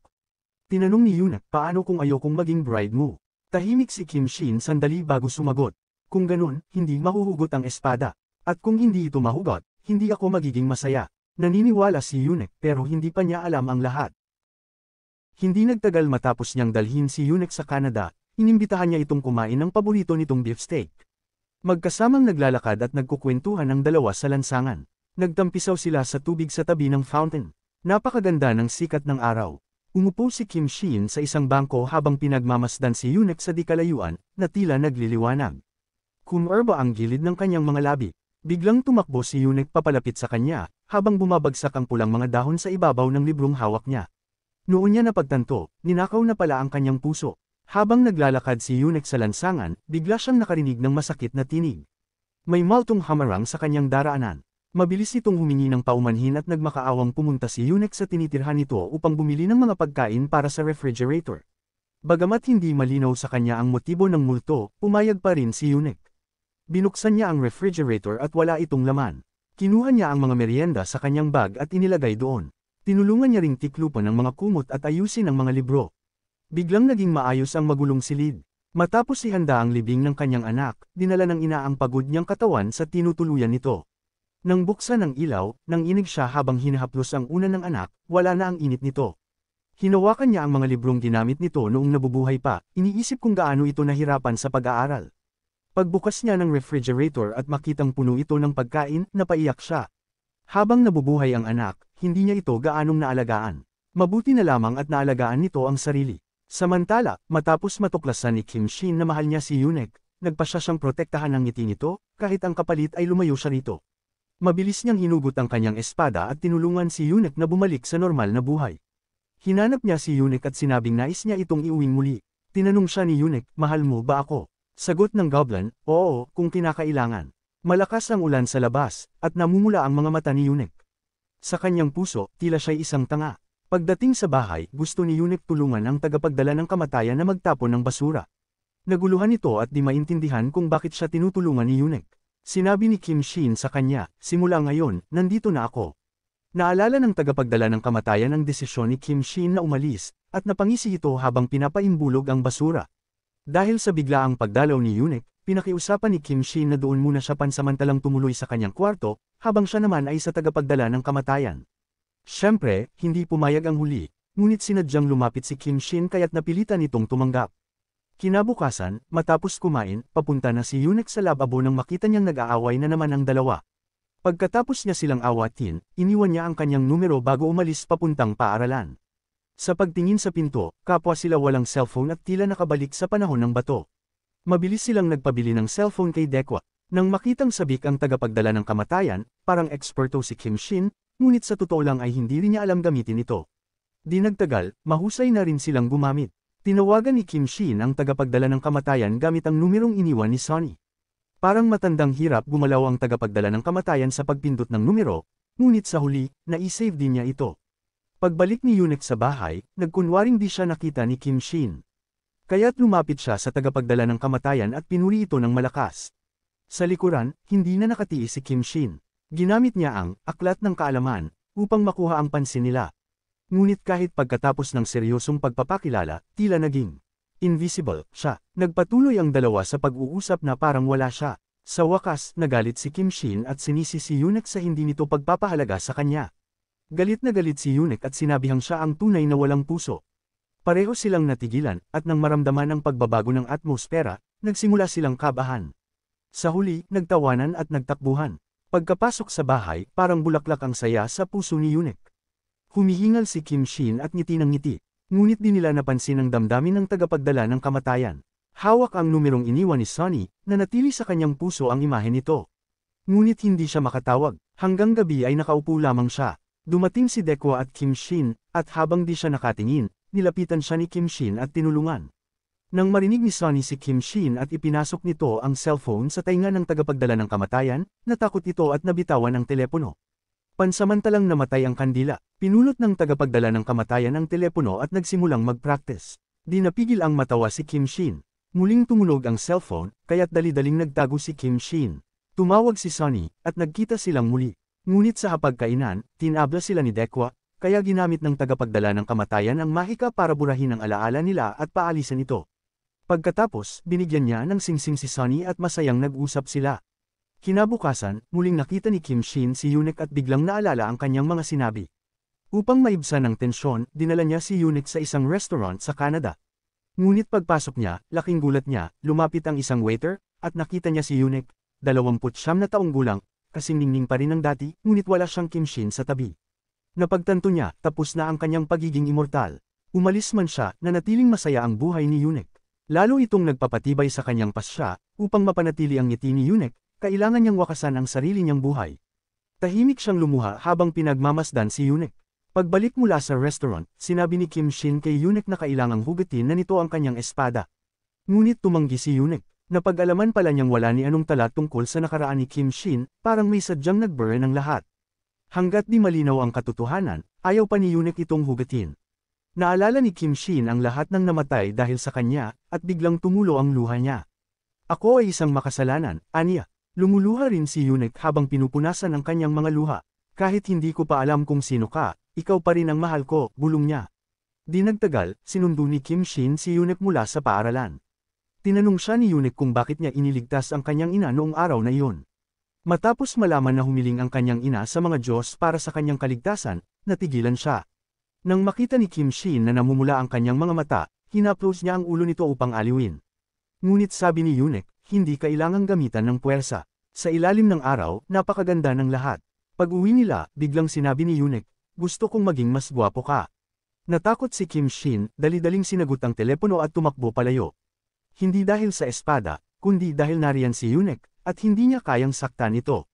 [SPEAKER 1] Tinanong ni Yunek, paano kung ayokong maging bride mo? Tahimik si Kim Shin sandali bago sumagot. Kung ganun, hindi mahuhugot ang espada. At kung hindi ito mahugot, hindi ako magiging masaya. Naniniwala si Yunek pero hindi pa niya alam ang lahat. Hindi nagtagal matapos niyang dalhin si Yunek sa Canada, inimbitahan niya itong kumain ng paborito nitong beefsteak. Magkasamang naglalakad at nagkukwentuhan ang dalawa sa lansangan. Nagtampisaw sila sa tubig sa tabi ng fountain. Napakaganda ng sikat ng araw. Umupo si Kim Shin sa isang bangko habang pinagmamasdan si Yunek sa di kalayuan, na tila nagliliwanag. Kumarba ang gilid ng kanyang mga labi. Biglang tumakbo si Yunek papalapit sa kanya, habang bumabagsak ang pulang mga dahon sa ibabaw ng librong hawak niya. Noon niya napagtanto, ninakaw na pala ang kanyang puso. Habang naglalakad si Yunek sa lansangan, bigla siyang nakarinig ng masakit na tinig. May maltong hamarang sa kanyang daraanan. Mabilis itong humingi ng paumanhin at nagmakaawang pumunta si Yunek sa tinitirhan nito upang bumili ng mga pagkain para sa refrigerator. Bagamat hindi malinaw sa kanya ang motibo ng multo, pumayag pa rin si Yunek. Binuksan niya ang refrigerator at wala itong laman. Kinuha niya ang mga merienda sa kanyang bag at inilagay doon. Tinulungan niya ring tiklupan ang mga kumot at ayusin ang mga libro. Biglang naging maayos ang magulong silid. Matapos ihanda ang libing ng kanyang anak, dinala ng ina ang pagod niyang katawan sa tinutuluyan nito. Nang buksan ang ilaw, nang inig siya habang hinahaplos ang una ng anak, wala na ang init nito. Hinawakan niya ang mga librong ginamit nito noong nabubuhay pa, iniisip kung gaano ito nahirapan sa pag-aaral. Pagbukas niya ng refrigerator at makitang puno ito ng pagkain, napaiyak siya. Habang nabubuhay ang anak, hindi niya ito gaanong naalagaan. Mabuti na lamang at naalagaan nito ang sarili. Samantala, matapos matuklasan ni Kim Shin na mahal niya si Yunek, nagpasya siyang protektahan ang ngiti nito, kahit ang kapalit ay lumayo siya rito. Mabilis niyang hinugot ang kanyang espada at tinulungan si Yunek na bumalik sa normal na buhay. Hinanap niya si Yunek at sinabing nais niya itong iuwing muli. Tinanong siya ni Yunek, mahal mo ba ako? Sagot ng goblin, oo, kung kinakailangan. Malakas ang ulan sa labas, at namumula ang mga mata ni Yunek. Sa kanyang puso, tila siya'y isang tanga. Pagdating sa bahay, gusto ni Yunek tulungan ang tagapagdala ng kamatayan na magtapon ng basura. Naguluhan ito at di maintindihan kung bakit siya tinutulungan ni Yunek. Sinabi ni Kim Shin sa kanya, simula ngayon, nandito na ako. Naalala ng tagapagdala ng kamatayan ang desisyon ni Kim Shin na umalis, at napangisi ito habang pinapaimbulog ang basura. Dahil sa biglaang pagdalaw ni Yunek, pinakiusapan ni Kim Shin na doon muna siya pansamantalang tumuloy sa kanyang kwarto, habang siya naman ay sa tagapagdala ng kamatayan. Siyempre, hindi pumayag ang huli, ngunit sinadyang lumapit si Kim Shin kaya't napilitan itong tumanggap. Kinabukasan, matapos kumain, papunta na si Yunek sa lababo nang makita niyang nag-aaway na naman ang dalawa. Pagkatapos niya silang awatin, iniwan niya ang kanyang numero bago umalis papuntang paaralan. Sa pagtingin sa pinto, kapwa sila walang cellphone at tila nakabalik sa panahon ng bato. Mabilis silang nagpabili ng cellphone kay Dekwa. Nang makitang sabik ang tagapagdala ng kamatayan, parang eksperto si Kim Shin, ngunit sa totoo lang ay hindi rin niya alam gamitin ito. Di nagtagal, mahusay na rin silang gumamit. Tinawagan ni Kim Shin ang tagapagdala ng kamatayan gamit ang numerong iniwan ni Sunny. Parang matandang hirap gumalaw ang tagapagdala ng kamatayan sa pagpindot ng numero, ngunit sa huli, na-save din niya ito. Pagbalik ni Yunek sa bahay, nagkunwaring di siya nakita ni Kim Shin. Kaya't lumapit siya sa tagapagdala ng kamatayan at pinuri ito ng malakas. Sa likuran, hindi na nakatiis si Kim Shin. Ginamit niya ang aklat ng kaalaman upang makuha ang pansin nila. Ngunit kahit pagkatapos ng seryosong pagpapakilala, tila naging invisible siya. Nagpatuloy ang dalawa sa pag-uusap na parang wala siya. Sa wakas, nagalit si Kim Shin at sinisi si Yunek sa hindi nito pagpapahalaga sa kanya. Galit na galit si Yunek at sinabihang siya ang tunay na walang puso. Pareho silang natigilan at nang maramdaman ang pagbabago ng atmosfera, nagsimula silang kabahan. Sa huli, nagtawanan at nagtakbuhan. Pagkapasok sa bahay, parang bulaklak ang saya sa puso ni Yunek. Humihingal si Kim Shin at ngiti ng ngiti, ngunit di nila napansin ang damdamin ng tagapagdala ng kamatayan. Hawak ang numerong iniwan ni Sonny, na natili sa kanyang puso ang imahe nito. Ngunit hindi siya makatawag, hanggang gabi ay nakaupo lamang siya. Dumating si Dekwa at Kim Shin, at habang di siya nakatingin, nilapitan siya ni Kim Shin at tinulungan. Nang marinig ni Sonny si Kim Shin at ipinasok nito ang cellphone sa tainga ng tagapagdala ng kamatayan, natakot ito at nabitawan ang telepono. Pansamantalang namatay ang kandila, pinulot ng tagapagdala ng kamatayan ang telepono at nagsimulang mag-practice. Di napigil ang matawa si Kim Shin. Muling tumunog ang cellphone, kaya't dali-daling nagtago si Kim Shin. Tumawag si Sonny, at nagkita silang muli. Ngunit sa hapagkainan, tinabla sila ni Dekwa, kaya ginamit ng tagapagdala ng kamatayan ang mahika para burahin ang alaala nila at paalisan ito. Pagkatapos, binigyan niya ng singsing si Sonny at masayang nag-usap sila. Kinabukasan, muling nakita ni Kim Shin si Yunek at biglang naalala ang kanyang mga sinabi. Upang maibsan ang tensyon, dinala niya si Yunek sa isang restaurant sa Canada. Ngunit pagpasok niya, laking gulat niya, lumapit ang isang waiter, at nakita niya si Yunek, 29 na taong gulang, kasing ningning pa rin ng dati, ngunit wala siyang Kim Shin sa tabi. Napagtanto niya, tapos na ang kanyang pagiging immortal. Umalis man siya, nanatiling masaya ang buhay ni Yunek. Lalo itong nagpapatibay sa kanyang pasya, upang mapanatili ang ngiti ni Yunek, kailangan niyang wakasan ang sarili niyang buhay. Tahimik siyang lumuha habang pinagmamasdan si Yunek. Pagbalik mula sa restaurant, sinabi ni Kim Shin kay Yunek na kailangang hugatin na nito ang kanyang espada. Ngunit tumanggi si Yunek. Napag-alaman pala niyang wala ni anong tala tungkol sa nakaraan ni Kim Shin, parang may sadyang nag-burn ng lahat. Hanggat di malinaw ang katotohanan, ayaw pa ni Yunek itong hugatin. Naalala ni Kim Shin ang lahat ng namatay dahil sa kanya, at biglang tumulo ang luha niya. Ako ay isang makasalanan, aniya. Lumuluha rin si Yunek habang pinupunasan ang kanyang mga luha. Kahit hindi ko pa alam kung sino ka, ikaw pa rin ang mahal ko, bulong niya. Di nagtagal, sinundo ni Kim Shin si Yunek mula sa paaralan. Tinanong siya ni Yunek kung bakit niya iniligtas ang kanyang ina noong araw na iyon. Matapos malaman na humiling ang kanyang ina sa mga Diyos para sa kanyang kaligtasan, natigilan siya. Nang makita ni Kim Shin na namumula ang kanyang mga mata, hinaplos niya ang ulo nito upang aliwin. Ngunit sabi ni Yunek, hindi kailangang gamitan ng puwersa. Sa ilalim ng araw, napakaganda ng lahat. Pag-uwi nila, biglang sinabi ni Yunek, gusto kong maging mas gwapo ka. Natakot si Kim Shin, dali-daling sinagot ang telepono at tumakbo palayo. Hindi dahil sa espada, kundi dahil nariyan si Yunek, at hindi niya kayang saktan ito.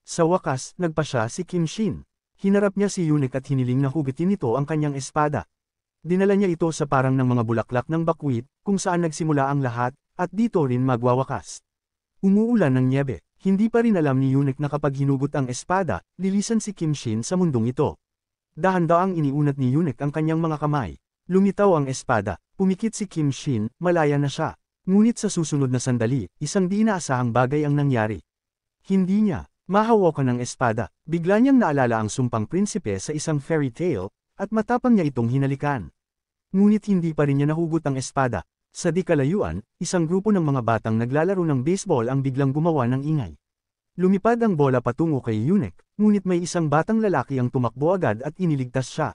[SPEAKER 1] Sa wakas, nagpa siya si Kim Shin. Hinarap niya si Yunek at hiniling na hugatin nito ang kanyang espada. Dinala niya ito sa parang ng mga bulaklak ng bakwit, kung saan nagsimula ang lahat, at dito rin magwawakas. Umuulan ng nyebe, hindi pa rin alam ni Yunek na kapag hinugot ang espada, lilisan si Kim Shin sa mundong ito. Dahan-daang iniunat ni Yunek ang kanyang mga kamay. Lumitaw ang espada, pumikit si Kim Shin, malaya na siya. Ngunit sa susunod na sandali, isang di inaasahang bagay ang nangyari. Hindi niya mahawakan ng espada, bigla niyang naalala ang sumpang prinsipe sa isang fairy tale, at matapang niya itong hinalikan. Ngunit hindi pa rin niya nahugot ang espada. Sa di kalayuan, isang grupo ng mga batang naglalaro ng baseball ang biglang gumawa ng ingay. Lumipad ang bola patungo kay Yunek, ngunit may isang batang lalaki ang tumakbo agad at iniligtas siya.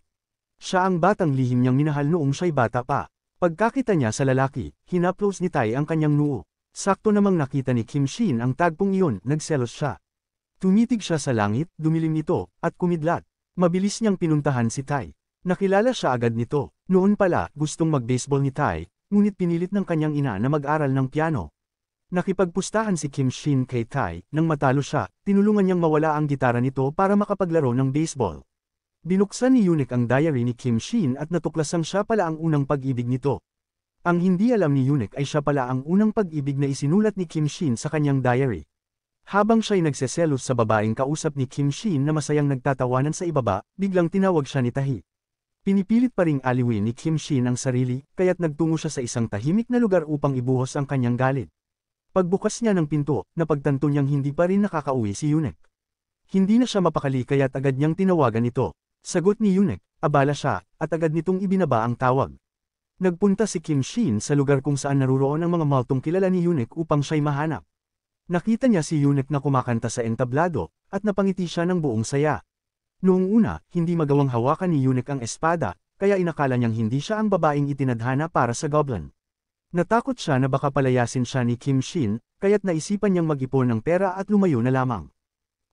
[SPEAKER 1] Siya ang batang lihim niyang minahal noong siya'y bata pa. Pagkakita niya sa lalaki, hinaplos ni Tai ang kanyang noo. Sakto namang nakita ni Kim Shin ang tagpong iyon, nagselos siya. Tumitig siya sa langit, dumilim ito, at kumidlat. Mabilis niyang pinuntahan si Tai. Nakilala siya agad nito. Noon pala, gustong mag-baseball ni Tai, ngunit pinilit ng kanyang ina na mag-aral ng piano. Nakipagpustahan si Kim Shin kay Tai, nang matalo siya, tinulungan niyang mawala ang gitara nito para makapaglaro ng baseball. Binuksan ni Yunek ang diary ni Kim Shin at natuklasang siya pala ang unang pag-ibig nito. Ang hindi alam ni Eunuch ay siya pala ang unang pag-ibig na isinulat ni Kim Shin sa kanyang diary. Habang siya'y nagseselos sa babaeng kausap ni Kim Shin na masayang nagtatawanan sa ibaba, biglang tinawag siya ni Tahi. Pinipilit pa ring aliwin ni Kim Shin ang sarili, kaya't nagtungo siya sa isang tahimik na lugar upang ibuhos ang kanyang galit. Pagbukas niya ng pinto, napagtanto niyang hindi pa rin nakakauwi si Eunuch. Hindi na siya mapakali kaya't agad niyang tinawagan ito. Sagot ni Eunuch, abala siya, at agad nitong ibinaba ang tawag. Nagpunta si Kim Shin sa lugar kung saan naruroon ang mga multong kilala ni Eunuch upang siya'y mahanap. Nakita niya si Eunuch na kumakanta sa entablado, at napangiti siya ng buong saya. Noong una, hindi magawang hawakan ni Eunuch ang espada, kaya inakala niyang hindi siya ang babaeng itinadhana para sa goblin. Natakot siya na baka palayasin siya ni Kim Shin, kaya't naisipan niyang mag-ipon ng pera at lumayo na lamang.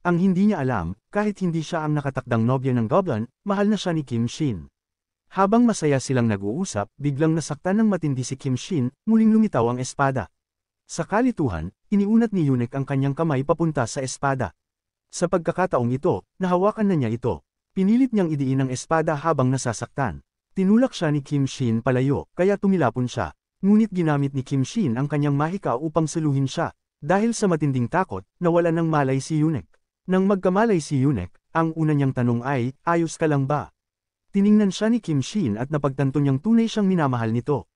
[SPEAKER 1] Ang hindi niya alam, kahit hindi siya ang nakatakdang nobya ng goblin, mahal na siya ni Kim Shin. Habang masaya silang nag-uusap, biglang nasaktan ng matindi si Kim Shin, muling lumitaw ang espada. Sa kalituhan, iniunat ni Eunuch ang kanyang kamay papunta sa espada. Sa pagkakataong ito, nahawakan na niya ito. Pinilit niyang idiin ang espada habang nasasaktan. Tinulak siya ni Kim Shin palayo, kaya tumilapon siya. Ngunit ginamit ni Kim Shin ang kanyang mahika upang saluhin siya. Dahil sa matinding takot, nawalan ng malay si Eunuch. Nang magkamalay si Eunuch, ang una niyang tanong ay, ayos ka lang ba? Tiningnan siya ni Kim Shin at napagtanto niyang tunay siyang minamahal nito.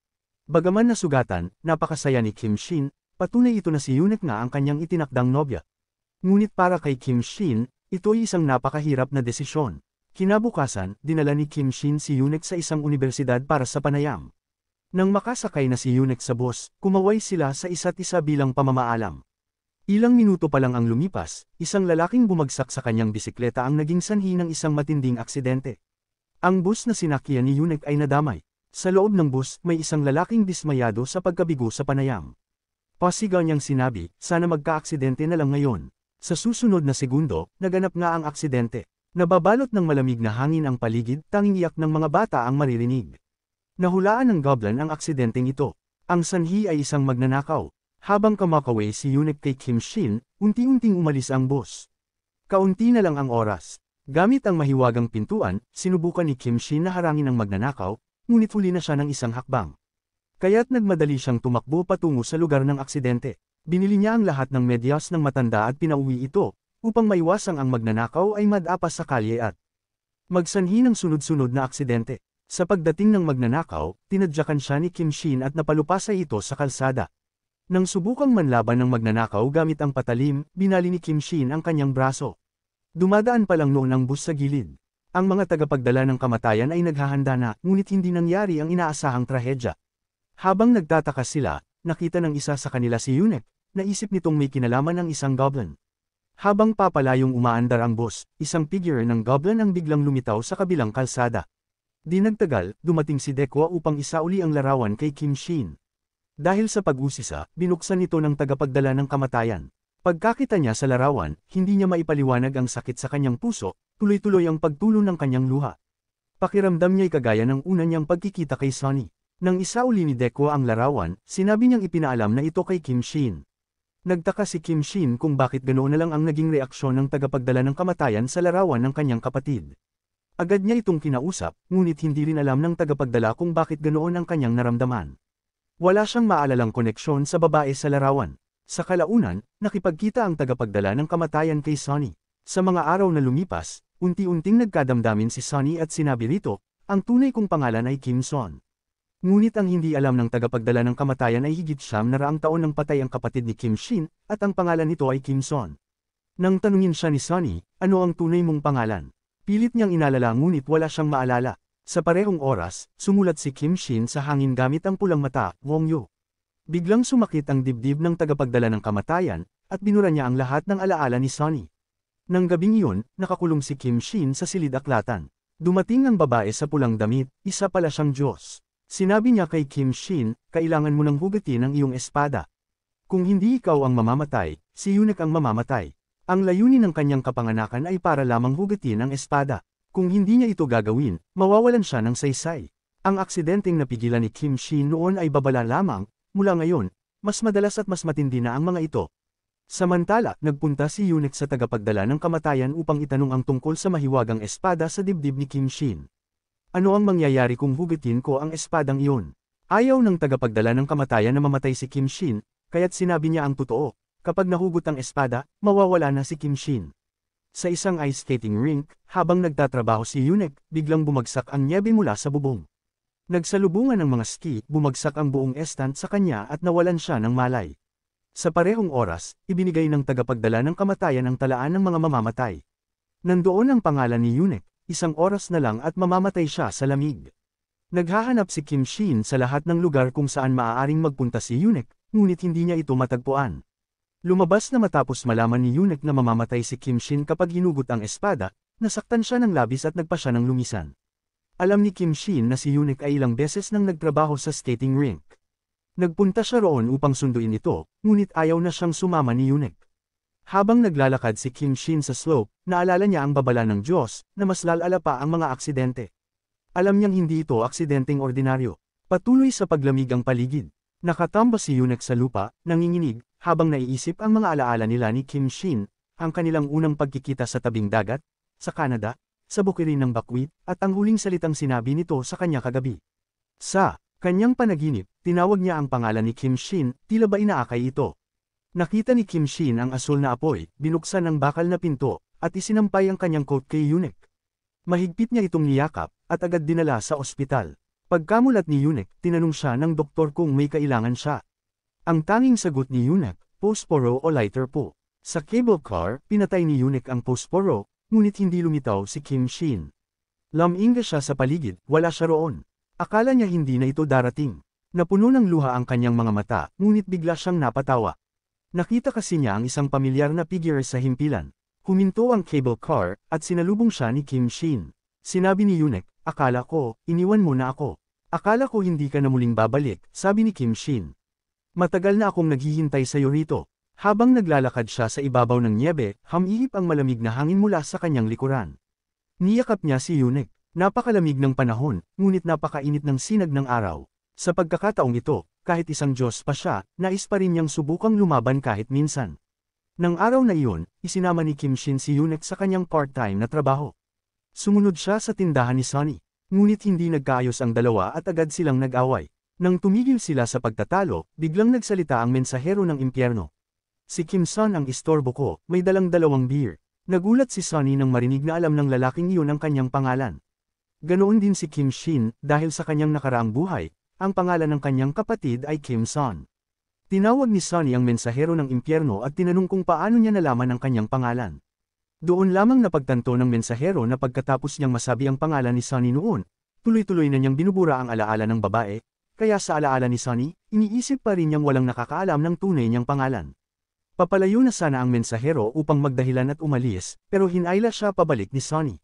[SPEAKER 1] Bagaman nasugatan, napakasaya ni Kim Shin, patunay ito na si Eunuch nga ang kanyang itinakdang nobya. Ngunit para kay Kim Shin, ito ay isang napakahirap na desisyon. Kinabukasan, dinala ni Kim Shin si Eunuch sa isang universidad para sa panayam. Nang makasakay na si Eunuch sa bus, kumaway sila sa isa't isa bilang pamamaalam. Ilang minuto pa lang ang lumipas, isang lalaking bumagsak sa kanyang bisikleta ang naging sanhi ng isang matinding aksidente. Ang bus na sinakyan ni Eunuch ay nadamay. Sa loob ng bus, may isang lalaking dismayado sa pagkabigo sa panayam. Pasigaw niyang sinabi, sana magka-aksidente na lang ngayon. Sa susunod na segundo, naganap nga ang aksidente. Nababalot ng malamig na hangin ang paligid, tanging iyak ng mga bata ang maririnig. Nahulaan ng goblin ang aksidenteng ito. Ang sanhi ay isang magnanakaw. Habang kumakaway si Eunuch kay Kim Shin, unti-unting umalis ang bus. Kaunti na lang ang oras. Gamit ang mahiwagang pintuan, sinubukan ni Kim Shin na harangin ang magnanakaw, ngunit huli na siya ng isang hakbang. Kaya't nagmadali siyang tumakbo patungo sa lugar ng aksidente. Binili niya ang lahat ng medyas ng matanda at pinauwi ito, upang maiwasang ang magnanakaw ay madapas sa kalye at magsanhi ng sunod-sunod na aksidente. Sa pagdating ng magnanakaw, tinadyakan siya ni Kim Shin at napalupasay ito sa kalsada. Nang subukang manlaban ng magnanakaw gamit ang patalim, binali ni Kim Shin ang kanyang braso. Dumadaan pa lang noon ang bus sa gilid. Ang mga tagapagdala ng kamatayan ay naghahanda na, ngunit hindi nangyari ang inaasahang trahedya. Habang nagtataka sila, nakita ng isa sa kanila si Eunuch, naisip nitong may kinalaman ang isang goblin. Habang papalayong umaandar ang bus, isang figure ng goblin ang biglang lumitaw sa kabilang kalsada. Di nagtagal, dumating si Dekwa upang isauli ang larawan kay Kim Shin. Dahil sa pag-usisa, binuksan ito ng tagapagdala ng kamatayan. Pagkakita niya sa larawan, hindi niya maipaliwanag ang sakit sa kanyang puso, tuloy-tuloy ang pagtulo ng kanyang luha. Pakiramdam niya'y kagaya ng una niyang pagkikita kay Sonny. Nang isauli ni Dekwa ang larawan, sinabi niyang ipinaalam na ito kay Kim Shin. Nagtaka si Kim Shin kung bakit ganoon na lang ang naging reaksyon ng tagapagdala ng kamatayan sa larawan ng kanyang kapatid. Agad niya itong kinausap, ngunit hindi rin alam ng tagapagdala kung bakit ganoon ang kanyang naramdaman. Wala siyang maalalang koneksyon sa babae sa larawan. Sa kalaunan, nakipagkita ang tagapagdala ng kamatayan kay Sonny. Sa mga araw na lumipas, unti-unting nagkadamdamin si Sonny at sinabi rito, ang tunay kong pangalan ay Kim Son. Ngunit ang hindi alam ng tagapagdala ng kamatayan ay higit 900 taon nang patay ang kapatid ni Kim Shin, at ang pangalan nito ay Kim Son. Nang tanungin siya ni Sonny, ano ang tunay mong pangalan? Pilit niyang inalala ngunit wala siyang maalala. Sa parehong oras, sumulat si Kim Shin sa hangin gamit ang pulang mata, Wong Yu. Biglang sumakit ang dibdib ng tagapagdala ng kamatayan, at binura niya ang lahat ng alaala ni Sonny. Nang gabing iyon, nakakulong si Kim Shin sa silid-aklatan. Dumating ang babae sa pulang damit, isa pala siyang Diyos. Sinabi niya kay Kim Shin, kailangan mo nang hugatin ang iyong espada. Kung hindi ikaw ang mamamatay, si Eunuch ang mamamatay. Ang layunin ng kanyang kapanganakan ay para lamang hugatin ang espada. Kung hindi niya ito gagawin, mawawalan siya ng saysay. Ang aksidenteng napigilan ni Kim Shin noon ay babala lamang. Mula ngayon, mas madalas at mas matindi na ang mga ito. Samantala, nagpunta si Eunuch sa tagapagdala ng kamatayan upang itanong ang tungkol sa mahiwagang espada sa dibdib ni Kim Shin. Ano ang mangyayari kung hugatin ko ang espadang iyon? Ayaw ng tagapagdala ng kamatayan na mamatay si Kim Shin, kaya't sinabi niya ang totoo, kapag nahugot ang espada, mawawala na si Kim Shin. Sa isang ice skating rink, habang nagtatrabaho si Yunek, biglang bumagsak ang nyebe mula sa bubong. Nagsalubungan ng mga ski, bumagsak ang buong estant sa kanya at nawalan siya ng malay. Sa parehong oras, ibinigay ng tagapagdala ng kamatayan ang talaan ng mga mamamatay. Nandoon ang pangalan ni Yunek, isang oras na lang at mamamatay siya sa lamig. Naghahanap si Kim Shin sa lahat ng lugar kung saan maaaring magpunta si Yunek, ngunit hindi niya ito matagpuan. Lumabas na matapos malaman ni Yunek na mamamatay si Kim Shin kapag hinugot ang espada, nasaktan siya ng labis at nagpa siya ng lumisan. Alam ni Kim Shin na si Yunek ay ilang beses nang nagtrabaho sa skating rink. Nagpunta siya roon upang sunduin ito, ngunit ayaw na siyang sumama ni Yunek. Habang naglalakad si Kim Shin sa slope, naalala niya ang babala ng Diyos, na mas lalala pa ang mga aksidente. Alam niyang hindi ito aksidenteng ordinaryo. Patuloy sa paglamig ang paligid. Nakatamba si Yunek sa lupa, nanginginig, habang naiisip ang mga alaala nila ni Kim Shin, ang kanilang unang pagkikita sa tabing dagat, sa Canada, sa bukirin ng Buckwheat, at ang huling salitang sinabi nito sa kanya kagabi. Sa kanyang panaginip, tinawag niya ang pangalan ni Kim Shin, tila ba inaakay ito. Nakita ni Kim Shin ang asul na apoy, binuksan ang bakal na pinto, at isinampay ang kanyang coat kay Yunek. Mahigpit niya itong niyakap, at agad dinala sa ospital. Pagkamulat ni Yunek, tinanong siya ng doktor kung may kailangan siya. Ang tanging sagot ni Yunek, posporo o lighter po. Sa cable car, pinatay ni Yunek ang posporo, ngunit hindi lumitaw si Kim Shin. Laminga siya sa paligid, wala siya roon. Akala niya hindi na ito darating. Napuno ng luha ang kanyang mga mata, ngunit bigla siyang napatawa. Nakita kasi niya ang isang pamilyar na figure sa himpilan. Huminto ang cable car, at sinalubong siya ni Kim Shin. Sinabi ni Yunek, akala ko, iniwan mo na ako. Akala ko hindi ka na muling babalik, sabi ni Kim Shin. Matagal na akong naghihintay sa iyo rito. Habang naglalakad siya sa ibabaw ng nyebe, hamihip ang malamig na hangin mula sa kanyang likuran. Niyakap niya si Yunek. Napakalamig ng panahon, ngunit napakainit ng sinag ng araw. Sa pagkakataong ito, kahit isang Diyos pa siya, nais pa rin niyang subukang lumaban kahit minsan. Nang araw na iyon, isinama ni Kim Shin si Yunek sa kanyang part-time na trabaho. Sumunod siya sa tindahan ni Sonny, ngunit hindi nagkaayos ang dalawa at agad silang nag-away. Nang tumigil sila sa pagtatalo, biglang nagsalita ang mensahero ng impyerno. Si Kim Son ang istorbo ko, may dalang dalawang beer. Nagulat si Sonny nang marinig na alam ng lalaking iyon ang kanyang pangalan. Ganoon din si Kim Shin, dahil sa kanyang nakaraang buhay, ang pangalan ng kanyang kapatid ay Kim Son. Tinawag ni Sonny ang mensahero ng impyerno at tinanong kung paano niya nalaman ang kanyang pangalan. Doon lamang napagtanto ng mensahero na pagkatapos niyang masabi ang pangalan ni Sonny noon, tuloy-tuloy na niyang binubura ang alaala ng babae, kaya sa alaala ni Sonny, iniisip pa rin niyang walang nakakaalam ng tunay niyang pangalan. Papalayo na sana ang mensahero upang magdahilan at umalis, pero hinayla siya pabalik ni Sonny.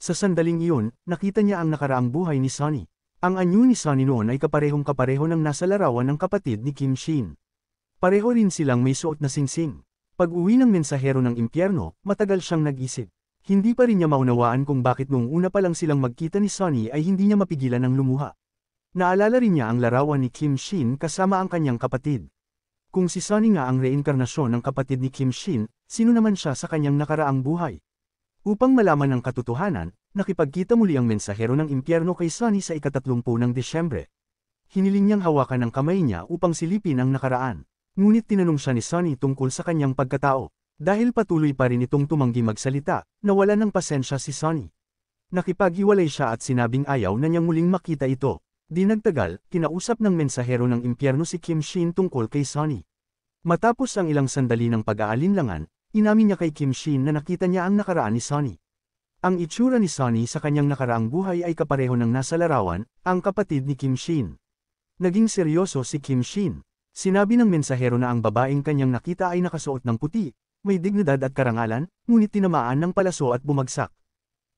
[SPEAKER 1] Sa sandaling iyon, nakita niya ang nakaraang buhay ni Sonny. Ang anyo ni Sonny noon ay kaparehong-kapareho ng nasa larawan ng kapatid ni Kim Shin. Pareho rin silang may suot na singsing. Pag-uwi ng mensahero ng impyerno, matagal siyang nag-isip. Hindi pa rin niya maunawaan kung bakit noong una pa lang silang magkita ni Sonny ay hindi niya mapigilan ng lumuha. Naalala rin niya ang larawan ni Kim Shin kasama ang kanyang kapatid. Kung si Sonny nga ang reinkarnasyon ng kapatid ni Kim Shin, sino naman siya sa kanyang nakaraang buhay? Upang malaman ang katotohanan, nakipagkita muli ang mensahero ng impyerno kay Sonny sa ika-30 ng Desyembre. Hiniling niyang hawakan ang kamay niya upang silipin ang nakaraan. Ngunit tinanong siya ni Sonny tungkol sa kanyang pagkatao. Dahil patuloy pa rin itong tumanggi magsalita, nawalan ng pasensya si Sonny. Nakipaghiwalay siya at sinabing ayaw na niyang muling makita ito. Di nagtagal, kinausap ng mensahero ng impyerno si Kim Shin tungkol kay Sonny. Matapos ang ilang sandali ng pag-aalinlangan, inamin niya kay Kim Shin na nakita niya ang nakaraan ni Sonny. Ang itsura ni Sonny sa kanyang nakaraang buhay ay kapareho ng nasa larawan, ang kapatid ni Kim Shin. Naging seryoso si Kim Shin. Sinabi ng mensahero na ang babaeng kanyang nakita ay nakasuot ng puti, may dignidad at karangalan, ngunit tinamaan ng palaso at bumagsak.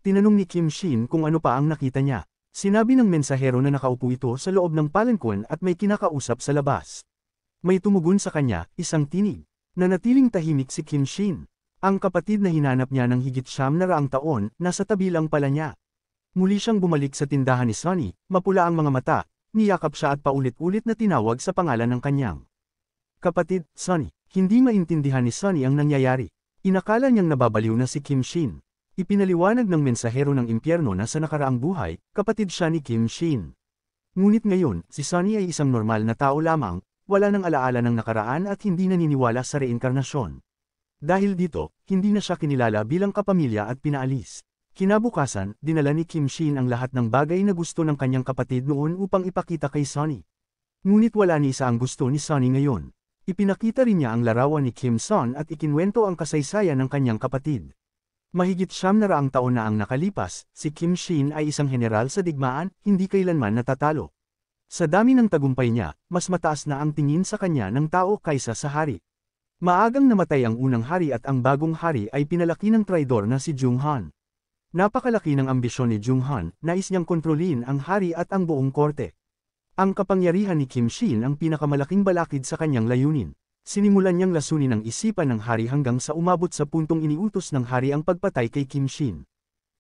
[SPEAKER 1] Tinanong ni Kim Shin kung ano pa ang nakita niya. Sinabi ng mensahero na nakaupo ito sa loob ng palanquin at may kinakausap sa labas. May tumugon sa kanya, isang tinig. Nanatiling tahimik si Kim Shin. Ang kapatid na hinanap niya ng higit 900 taon, nasa tabi lang pala niya. Muli siyang bumalik sa tindahan ni Sonny, mapula ang mga mata, niyakap siya at paulit-ulit na tinawag sa pangalan ng kanyang kapatid, Sonny. Hindi maintindihan ni Sonny ang nangyayari. Inakala niyang nababaliw na si Kim Shin. Ipinaliwanag ng mensahero ng impyerno na sa nakaraang buhay, kapatid siya ni Kim Shin. Ngunit ngayon, si Sonny ay isang normal na tao lamang, wala nang alaala ng nakaraan at hindi naniniwala sa reinkarnasyon. Dahil dito, hindi na siya kinilala bilang kapamilya at pinaalis. Kinabukasan, dinala ni Kim Shin ang lahat ng bagay na gusto ng kanyang kapatid noon upang ipakita kay Sonny. Ngunit wala ni isa ang gusto ni Sonny ngayon. Ipinakita rin niya ang larawan ni Kim Son at ikinwento ang kasaysayan ng kanyang kapatid. Mahigit 900 taon na ang nakalipas, si Kim Shin ay isang general sa digmaan, hindi kailanman natatalo. Sa dami ng tagumpay niya, mas mataas na ang tingin sa kanya ng tao kaysa sa hari. Maagang namatay ang unang hari at ang bagong hari ay pinalaki ng traidor na si Jung Han. Napakalaki ng ambisyon ni Jung Han, nais niyang kontrolin ang hari at ang buong korte. Ang kapangyarihan ni Kim Shin ang pinakamalaking balakid sa kanyang layunin. Sinimulan niyang lasunin ang isipan ng hari hanggang sa umabot sa puntong iniutos ng hari ang pagpatay kay Kim Shin.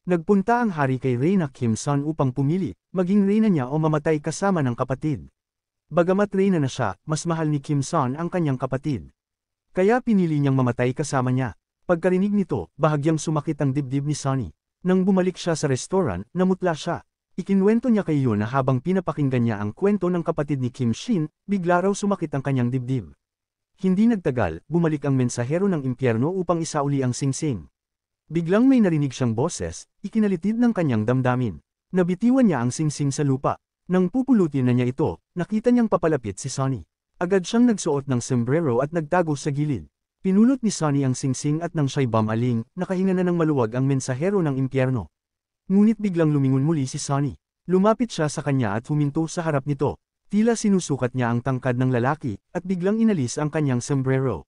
[SPEAKER 1] Nagpunta ang hari kay Reyna Kim Son upang pumili, maging reyna niya o mamatay kasama ng kapatid. Bagamat reyna na siya, mas mahal ni Kim Son ang kanyang kapatid. Kaya pinili niyang mamatay kasama niya. Pagkarinig nito, bahagyang sumakit ang dibdib ni Sonny. Nang bumalik siya sa restaurant, namutla siya. Ikinwento niya kay Yoon na habang pinapakinggan niya ang kwento ng kapatid ni Kim Shin, bigla raw sumakit ang kanyang dibdib. Hindi nagtagal, bumalik ang mensahero ng impyerno upang isauli ang singsing. Biglang may narinig siyang boses, ikinalitid ng kanyang damdamin. Nabitiwan niya ang singsing sa lupa. Nang pupulutin na niya ito, nakita niyang papalapit si Sonny. Agad siyang nagsuot ng sombrero at nagtago sa gilid. Pinulot ni Sonny ang singsing at nang siya'y bumaling, nakahinga na ng maluwag ang mensahero ng impyerno. Ngunit biglang lumingon muli si Sonny. Lumapit siya sa kanya at huminto sa harap nito. Tila sinusukat niya ang tangkad ng lalaki, at biglang inalis ang kanyang sombrero.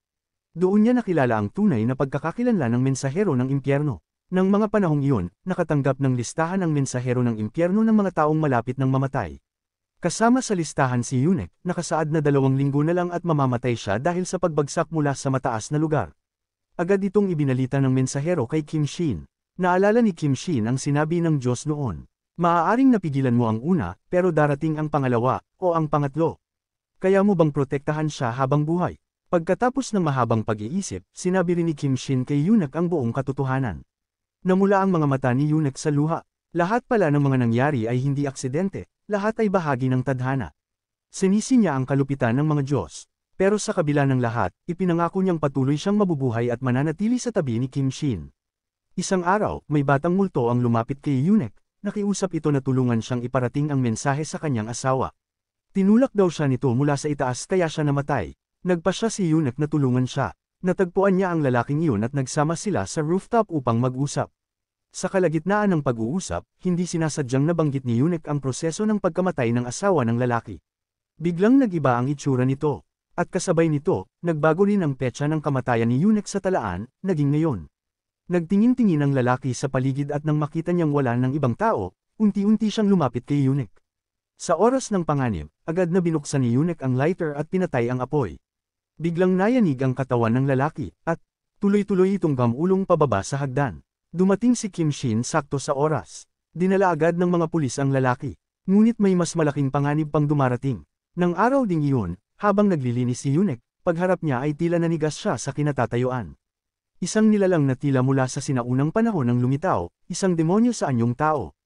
[SPEAKER 1] Doon niya nakilala ang tunay na pagkakakilanlan ng mensahero ng impyerno. Nang mga panahong iyon, nakatanggap ng listahan ang mensahero ng impyerno ng mga taong malapit ng mamatay. Kasama sa listahan si Yunek, nakasaad na 2 linggo na lang at mamamatay siya dahil sa pagbagsak mula sa mataas na lugar. Agad itong ibinalita ng mensahero kay Kim Shin. Naalala ni Kim Shin ang sinabi ng Diyos noon. Maaaring napigilan mo ang una, pero darating ang pangalawa, o ang pangatlo. Kaya mo bang protektahan siya habang buhay? Pagkatapos ng mahabang pag-iisip, sinabi rin ni Kim Shin kay Yunek ang buong katotohanan. Namula ang mga mata ni Yunek sa luha. Lahat pala ng mga nangyari ay hindi aksidente, lahat ay bahagi ng tadhana. Sinisi niya ang kalupitan ng mga Diyos. Pero sa kabila ng lahat, ipinangako niyang patuloy siyang mabubuhay at mananatili sa tabi ni Kim Shin. Isang araw, may batang multo ang lumapit kay Yunek. Nakiusap ito na tulungan siyang iparating ang mensahe sa kanyang asawa. Tinulak daw siya nito mula sa itaas kaya siya namatay. Nagpasya si Yunek na tulungan siya. Natagpuan niya ang lalaking iyon at nagsama sila sa rooftop upang mag-usap. Sa kalagitnaan ng pag-uusap, hindi sinasadyang nabanggit ni Yunek ang proseso ng pagkamatay ng asawa ng lalaki. Biglang nag-iba ang itsura nito. At kasabay nito, nagbago rin ang petsa ng kamatayan ni Yunek sa talaan, naging ngayon. Nagtingin-tingin ang lalaki sa paligid at nang makita niyang wala ng ibang tao, unti-unti siyang lumapit kay Yunek. Sa oras ng panganib, agad na binuksan ni Yunek ang lighter at pinatay ang apoy. Biglang nayanig ang katawan ng lalaki, at tuloy-tuloy itong gamulong pababa sa hagdan. Dumating si Kim Shin sakto sa oras. Dinala agad ng mga pulis ang lalaki. Ngunit may mas malaking panganib pang dumarating. Nang araw ding iyon, habang naglilinis si Yunek, pagharap niya ay tila nanigas siya sa kinatatayuan. Isang nilalang na tila mula sa sinaunang panahon ng lumitaw, isang demonyo sa anyong tao.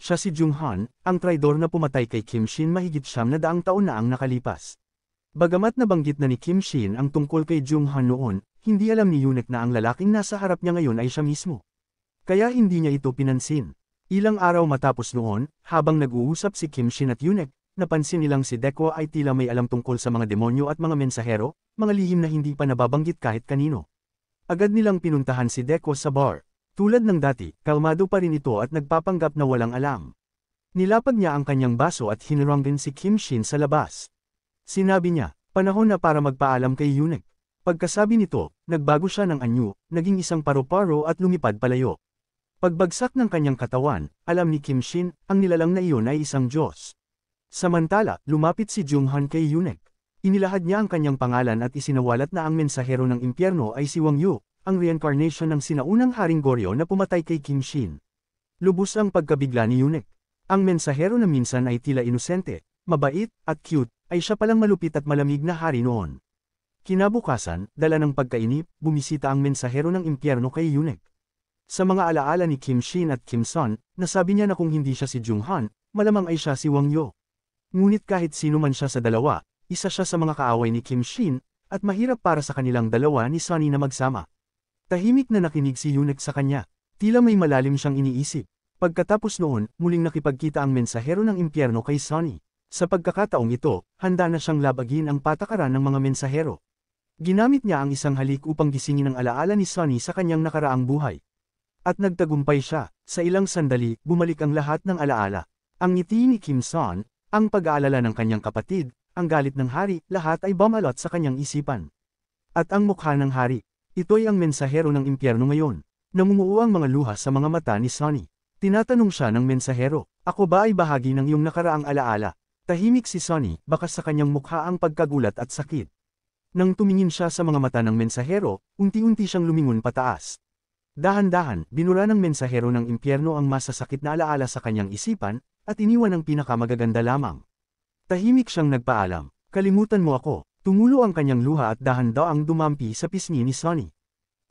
[SPEAKER 1] Siya si Jung Han, ang traidor na pumatay kay Kim Shin mahigit 900 taon na ang nakalipas. Bagamat nabanggit na ni Kim Shin ang tungkol kay Jung Han noon, hindi alam ni Yunek na ang lalaking nasa harap niya ngayon ay siya mismo. Kaya hindi niya ito pinansin. Ilang araw matapos noon, habang nag-uusap si Kim Shin at Yunek, napansin nilang si Deko ay tila may alam tungkol sa mga demonyo at mga mensahero, mga lihim na hindi pa nababanggit kahit kanino. Agad nilang pinuntahan si Deko sa bar. Tulad ng dati, kalmado pa rin ito at nagpapanggap na walang alam. Nilapag niya ang kanyang baso at hiniranggan si Kim Shin sa labas. Sinabi niya, panahon na para magpaalam kay Yunek. Pagkasabi nito, nagbago siya ng anyo, naging isang paru-paro at lumipad palayo. Pagbagsak ng kanyang katawan, alam ni Kim Shin, ang nilalang na iyon ay isang Diyos. Samantala, lumapit si Jung Han kay Yunek. Inilahad niya ang kanyang pangalan at isinawalat na ang mensahero ng impyerno ay si Wang Yu, ang reincarnation ng sinaunang Haring Goryo na pumatay kay Kim Shin. Lubos ang pagkabigla ni Yunek. Ang mensahero na minsan ay tila inosente, mabait, at cute, ay siya palang malupit at malamig na hari noon. Kinabukasan, dala ng pagkainip, bumisita ang mensahero ng impyerno kay Yunek. Sa mga alaala ni Kim Shin at Kim Son, nasabi niya na kung hindi siya si Jung Han, malamang ay siya si Wang Yu. Ngunit kahit sino man siya sa dalawa, isa siya sa mga kaaway ni Kim Shin, at mahirap para sa kanilang dalawa ni Sunny na magsama. Tahimik na nakinig si Yunek sa kanya, tila may malalim siyang iniisip. Pagkatapos noon, muling nakipagkita ang mensahero ng impyerno kay Sunny. Sa pagkakataong ito, handa na siyang labagin ang patakaran ng mga mensahero. Ginamit niya ang isang halik upang gisingin ang alaala ni Sunny sa kanyang nakaraang buhay. At nagtagumpay siya, sa ilang sandali, bumalik ang lahat ng alaala. Ang ngiti ni Kim Son, ang pag-aalala ng kanyang kapatid, ang galit ng hari, lahat ay bumalot sa kanyang isipan. At ang mukha ng hari, ito'y ang mensahero ng impyerno ngayon. Namumuo ang mga luha sa mga mata ni Sunny. Tinatanong siya ng mensahero, ako ba ay bahagi ng iyong nakaraang alaala? Tahimik si Sunny, bakas sa kanyang mukha ang pagkagulat at sakit. Nang tumingin siya sa mga mata ng mensahero, unti-unti siyang lumingon pataas. Dahan-dahan, binura ng mensahero ng impyerno ang masasakit na alaala sa kanyang isipan, at iniwan ang pinakamagaganda lamang. Tahimik siyang nagpaalam, kalimutan mo ako. Tumulo ang kanyang luha at dahan-daang dumampi sa pisngi ni Sunny.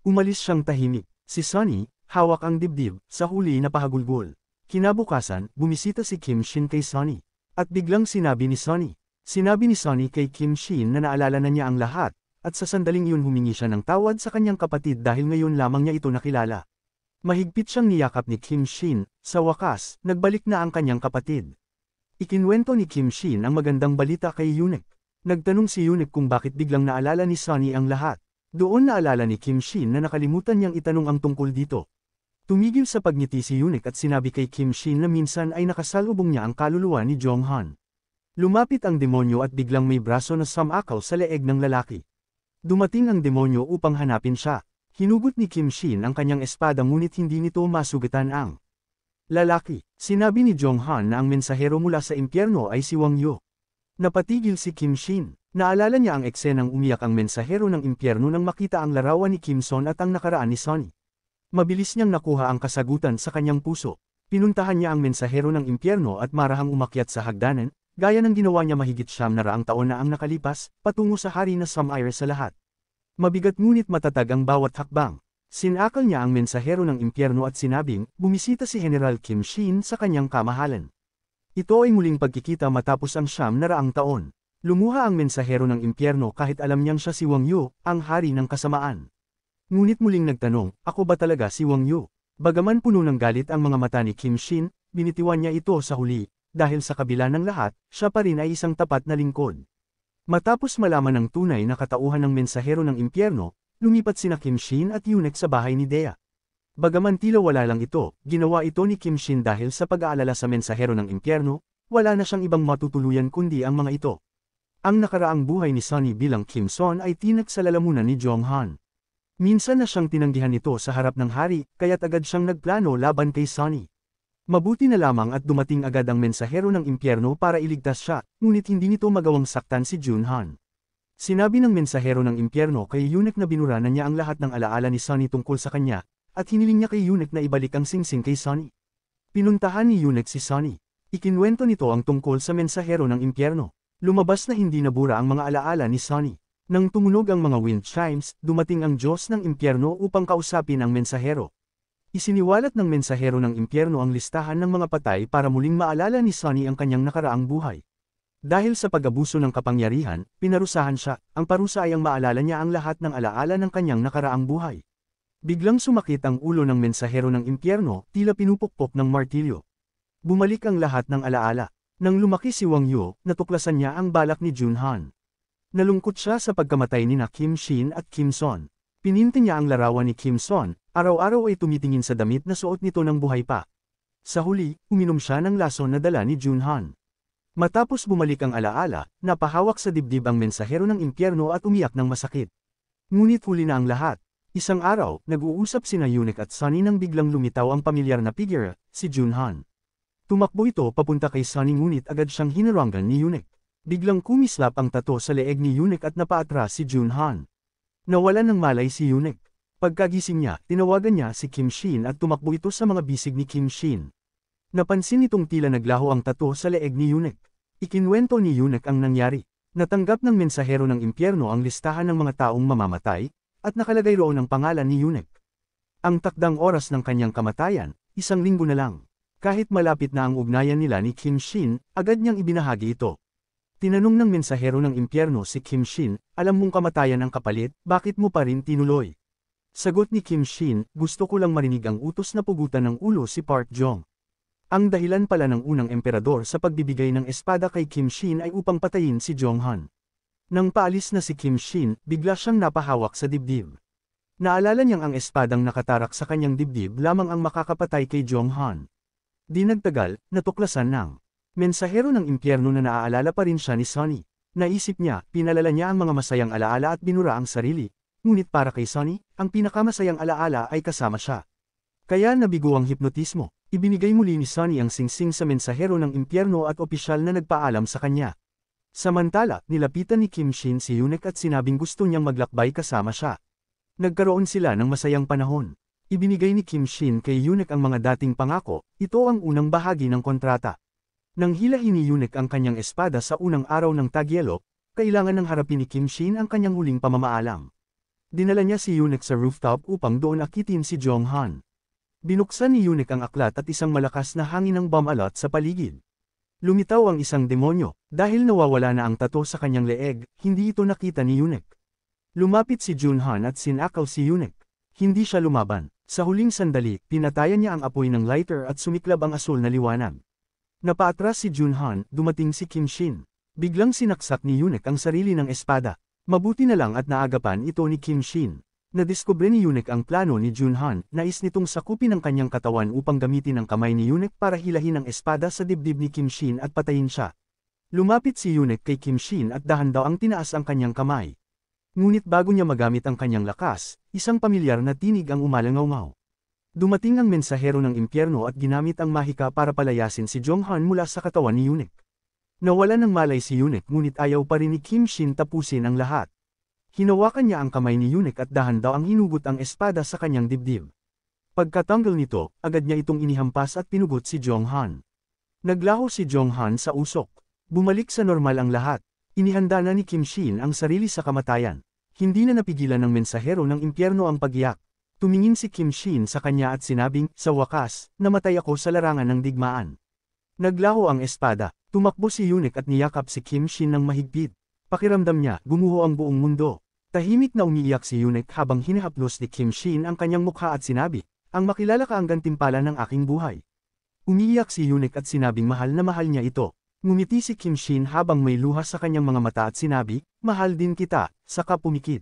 [SPEAKER 1] Umalis siyang tahimik. Si Sunny, hawak ang dibdib, sa huli na pahagulgol. Kinabukasan, bumisita si Kim Shin kay Sunny. At biglang sinabi ni Sunny kay Kim Shin na naalala na niya ang lahat, at sa sandaling iyon humingi siya ng tawad sa kanyang kapatid dahil ngayon lamang niya ito nakilala. Mahigpit siyang niyakap ni Kim Shin, sa wakas, nagbalik na ang kanyang kapatid. Ikinwento ni Kim Shin ang magandang balita kay Yunek. Nagtanong si Yunek kung bakit biglang naalala ni Sunny ang lahat. Doon naalala ni Kim Shin na nakalimutan niyang itanong ang tungkol dito. Tumigil sa pagngiti si Yunek at sinabi kay Kim Shin na minsan ay nakasalubong niya ang kaluluwa ni Jong-han. Lumapit ang demonyo at biglang may braso na sumakaw sa leeg ng lalaki. Dumating ang demonyo upang hanapin siya. Hinugot ni Kim Shin ang kanyang espada ngunit hindi nito masugatan ang lalaki. Sinabi ni Jong-han na ang mensahero mula sa impyerno ay si Wang Yu. Napatigil si Kim Shin. Naalala niya ang eksenang umiyak ang mensahero ng impyerno nang makita ang larawan ni Kim Son at ang nakaraan ni Sunny. Mabilis niyang nakuha ang kasagutan sa kanyang puso. Pinuntahan niya ang mensahero ng impyerno at marahang umakyat sa hagdanan, gaya ng ginawa niya mahigit 900 taon na ang nakalipas, patungo sa hari na Sumire sa lahat. Mabigat ngunit matatag ang bawat hakbang. Sinakal niya ang mensahero ng impyerno at sinabing, bumisita si General Kim Shin sa kanyang kamahalan. Ito ay muling pagkikita matapos ang 900 taon. Lumuha ang mensahero ng impyerno kahit alam niyang siya si Wang Yu, ang hari ng kasamaan. Ngunit muling nagtanong, ako ba talaga si Wang Yu? Bagaman puno ng galit ang mga mata ni Kim Shin, binitiwan niya ito sa huli, dahil sa kabila ng lahat, siya pa rin ay isang tapat na lingkod. Matapos malaman ng tunay na katauhan ng mensahero ng impyerno, lumipat sina Kim Shin at Yunek sa bahay ni Dea. Bagaman tila wala lang ito, ginawa ito ni Kim Shin dahil sa pag-aalala sa mensahero ng impyerno, wala na siyang ibang matutuluyan kundi ang mga ito. Ang nakaraang buhay ni Sunny bilang Kim Son ay tinag sa lalamunan ni Jong-han. Minsan na siyang tinanggihan ito sa harap ng hari, kaya't agad siyang nagplano laban kay Sunny. Mabuti na lamang at dumating agad ang mensahero ng impyerno para iligtas siya, ngunit hindi nito magawang saktan si Jun-han. Sinabi ng mensahero ng impyerno kay Yunek na binura na niya ang lahat ng alaala ni Sunny tungkol sa kanya, at hiniling niya kay Yunek na ibalik ang singsing kay Sunny. Pinuntahan ni Yunek si Sunny. Ikinwento nito ang tungkol sa mensahero ng impyerno. Lumabas na hindi nabura ang mga alaala ni Sunny. Nang tumunog ang mga wind chimes, dumating ang Diyos ng impyerno upang kausapin ang mensahero. Isiniwalat ng mensahero ng impyerno ang listahan ng mga patay para muling maalala ni Sunny ang kanyang nakaraang buhay. Dahil sa pag-abuso ng kapangyarihan, pinarusahan siya. Ang parusa ay ang maalala niya ang lahat ng alaala ng kanyang nakaraang buhay. Biglang sumakit ang ulo ng mensahero ng impyerno, tila pinupukpok ng martilyo. Bumalik ang lahat ng alaala. Nang lumaki si Wang Yu, natuklasan niya ang balak ni Jun-han. Nalungkot siya sa pagkamatay ni Kim Shin at Kim Son. Pininti niya ang larawan ni Kim Son, araw-araw ay tumitingin sa damit na suot nito ng buhay pa. Sa huli, uminom siya ng lason na dala ni Jun-han. Matapos bumalik ang alaala, napahawak sa dibdib ang mensahero ng impyerno at umiyak ng masakit. Ngunit huli na ang lahat. Isang araw, nag-uusap sina Yunek at Sunny nang biglang lumitaw ang pamilyar na figure, si Jun-han. Tumakbo ito papunta kay Sunny ngunit agad siyang hinarangan ni Yunek. Biglang kumislap ang tato sa leeg ni Yunek at napaatras si Jun-han. Nawalan ng malay si Yunek. Pagkagising niya, tinawagan niya si Kim Shin at tumakbo ito sa mga bisig ni Kim Shin. Napansin nitong tila naglaho ang tato sa leeg ni Yunek. Ikinwento ni Yunek ang nangyari. Natanggap ng mensahero ng impyerno ang listahan ng mga taong mamamatay, at nakalagay roon ang pangalan ni Yunek. Ang takdang oras ng kanyang kamatayan, 1 linggo na lang. Kahit malapit na ang ugnayan nila ni Kim Shin, agad niyang ibinahagi ito. Tinanong ng mensahero ng impyerno si Kim Shin, alam mong kamatayan ang kapalit, bakit mo pa rin tinuloy? Sagot ni Kim Shin, gusto ko lang marinig ang utos na pugutan ng ulo si Park Jong. Ang dahilan pala ng unang emperador sa pagbibigay ng espada kay Kim Shin ay upang patayin si Jong-han. Nang paalis na si Kim Shin, bigla siyang napahawak sa dibdib. Naalala niyang ang espadang nakatarak sa kanyang dibdib lamang ang makakapatay kay Jong-han. Di nagtagal, natuklasan ng mensahero ng impyerno na naaalala pa rin siya ni Sonny. Naisip niya, pinalala niya ang mga masayang alaala at binura ang sarili. Ngunit para kay Sonny, ang pinakamasayang alaala ay kasama siya. Kaya nabigo ang hipnotismo. Ibinigay muli ni Sonny ang singsing sa mensahero ng impyerno at opisyal na nagpaalam sa kanya. Samantala, nilapitan ni Kim Shin si Yunek at sinabing gusto niyang maglakbay kasama siya. Nagkaroon sila ng masayang panahon. Ibinigay ni Kim Shin kay Yunek ang mga dating pangako, ito ang unang bahagi ng kontrata. Nang hilahin ni Yunek ang kanyang espada sa unang araw ng tagyelo, kailangan nang harapin ni Kim Shin ang kanyang huling pamamaalam. Dinala niya si Yunek sa rooftop upang doon akitin si Jong-han. Binuksan ni Yunek ang aklat at isang malakas na hangin ng bomb-alot sa paligid. Lumitaw ang isang demonyo, dahil nawawala na ang tato sa kanyang leeg, hindi ito nakita ni Yunek. Lumapit si Jong-han at sinakaw si Yunek. Hindi siya lumaban. Sa huling sandali, pinatayan niya ang apoy ng lighter at sumiklab ang asul na liwanag. Napaatras si Jong-han, dumating si Kim Shin. Biglang sinaksak ni Yunek ang sarili ng espada. Mabuti na lang at naagapan ito ni Kim Shin. Nadiskubre ni Yunek ang plano ni Jong-han, nais nitong sakupin ang kanyang katawan upang gamitin ang kamay ni Yunek para hilahin ang espada sa dibdib ni Kim Shin at patayin siya. Lumapit si Yunek kay Kim Shin at dahan-daw ang tinaas ang kanyang kamay. Ngunit bago niya magamit ang kanyang lakas, isang pamilyar na tinig ang umalangaw-ngaw. Dumating ang mensahero ng impyerno at ginamit ang mahika para palayasin si Jong-han mula sa katawan ni Yunek. Nawala ng malay si Yunek ngunit ayaw pa rin ni Kim Shin tapusin ang lahat. Hinawakan niya ang kamay ni Yunek at dahan-daw ang hinugot ang espada sa kanyang dibdib. Pagkatanggal nito, agad niya itong inihampas at pinugot si Jong-han. Naglaho si Jong-han sa usok. Bumalik sa normal ang lahat. Inihanda na ni Kim Shin ang sarili sa kamatayan. Hindi na napigilan ng mensahero ng impyerno ang pagyak. Tumingin si Kim Shin sa kanya at sinabing, sa wakas, namatay ako sa larangan ng digmaan. Naglaho ang espada. Tumakbo si Yunek at niyakap si Kim Shin ng mahigpit. Pakiramdam niya, gumuho ang buong mundo. Tahimik na umiiyak si Yunek habang hinahaplos ni Kim Shin ang kanyang mukha at sinabi, ang makilala ka ang gantimpala ng aking buhay. Umiiyak si Yunek at sinabing mahal na mahal niya ito. Ngumiti si Kim Shin habang may luha sa kanyang mga mata at sinabi, mahal din kita, saka pumikit.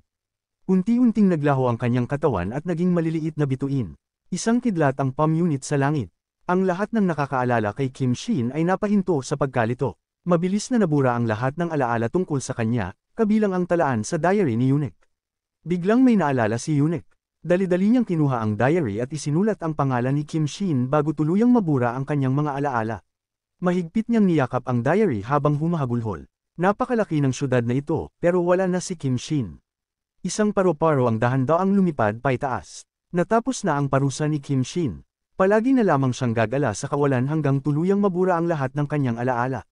[SPEAKER 1] Unti-unting naglaho ang kanyang katawan at naging maliliit na bituin. Isang kidlat ang palm unit sa langit. Ang lahat ng nakakaalala kay Kim Shin ay napahinto sa pagkalito. Mabilis na nabura ang lahat ng alaala tungkol sa kanya, kabilang ang talaan sa diary ni Yunek. Biglang may naalala si Yunek. Dali-dali niyang kinuha ang diary at isinulat ang pangalan ni Kim Shin bago tuluyang mabura ang kanyang mga alaala. Mahigpit niyang niyakap ang diary habang humahabulhol. Napakalaki ng syudad na ito, pero wala na si Kim Shin. Isang paro-paro ang dahan-daang lumipad paitaas. Natapos na ang parusa ni Kim Shin. Palagi na lamang siyang gagala sa kawalan hanggang tuluyang mabura ang lahat ng kanyang alaala.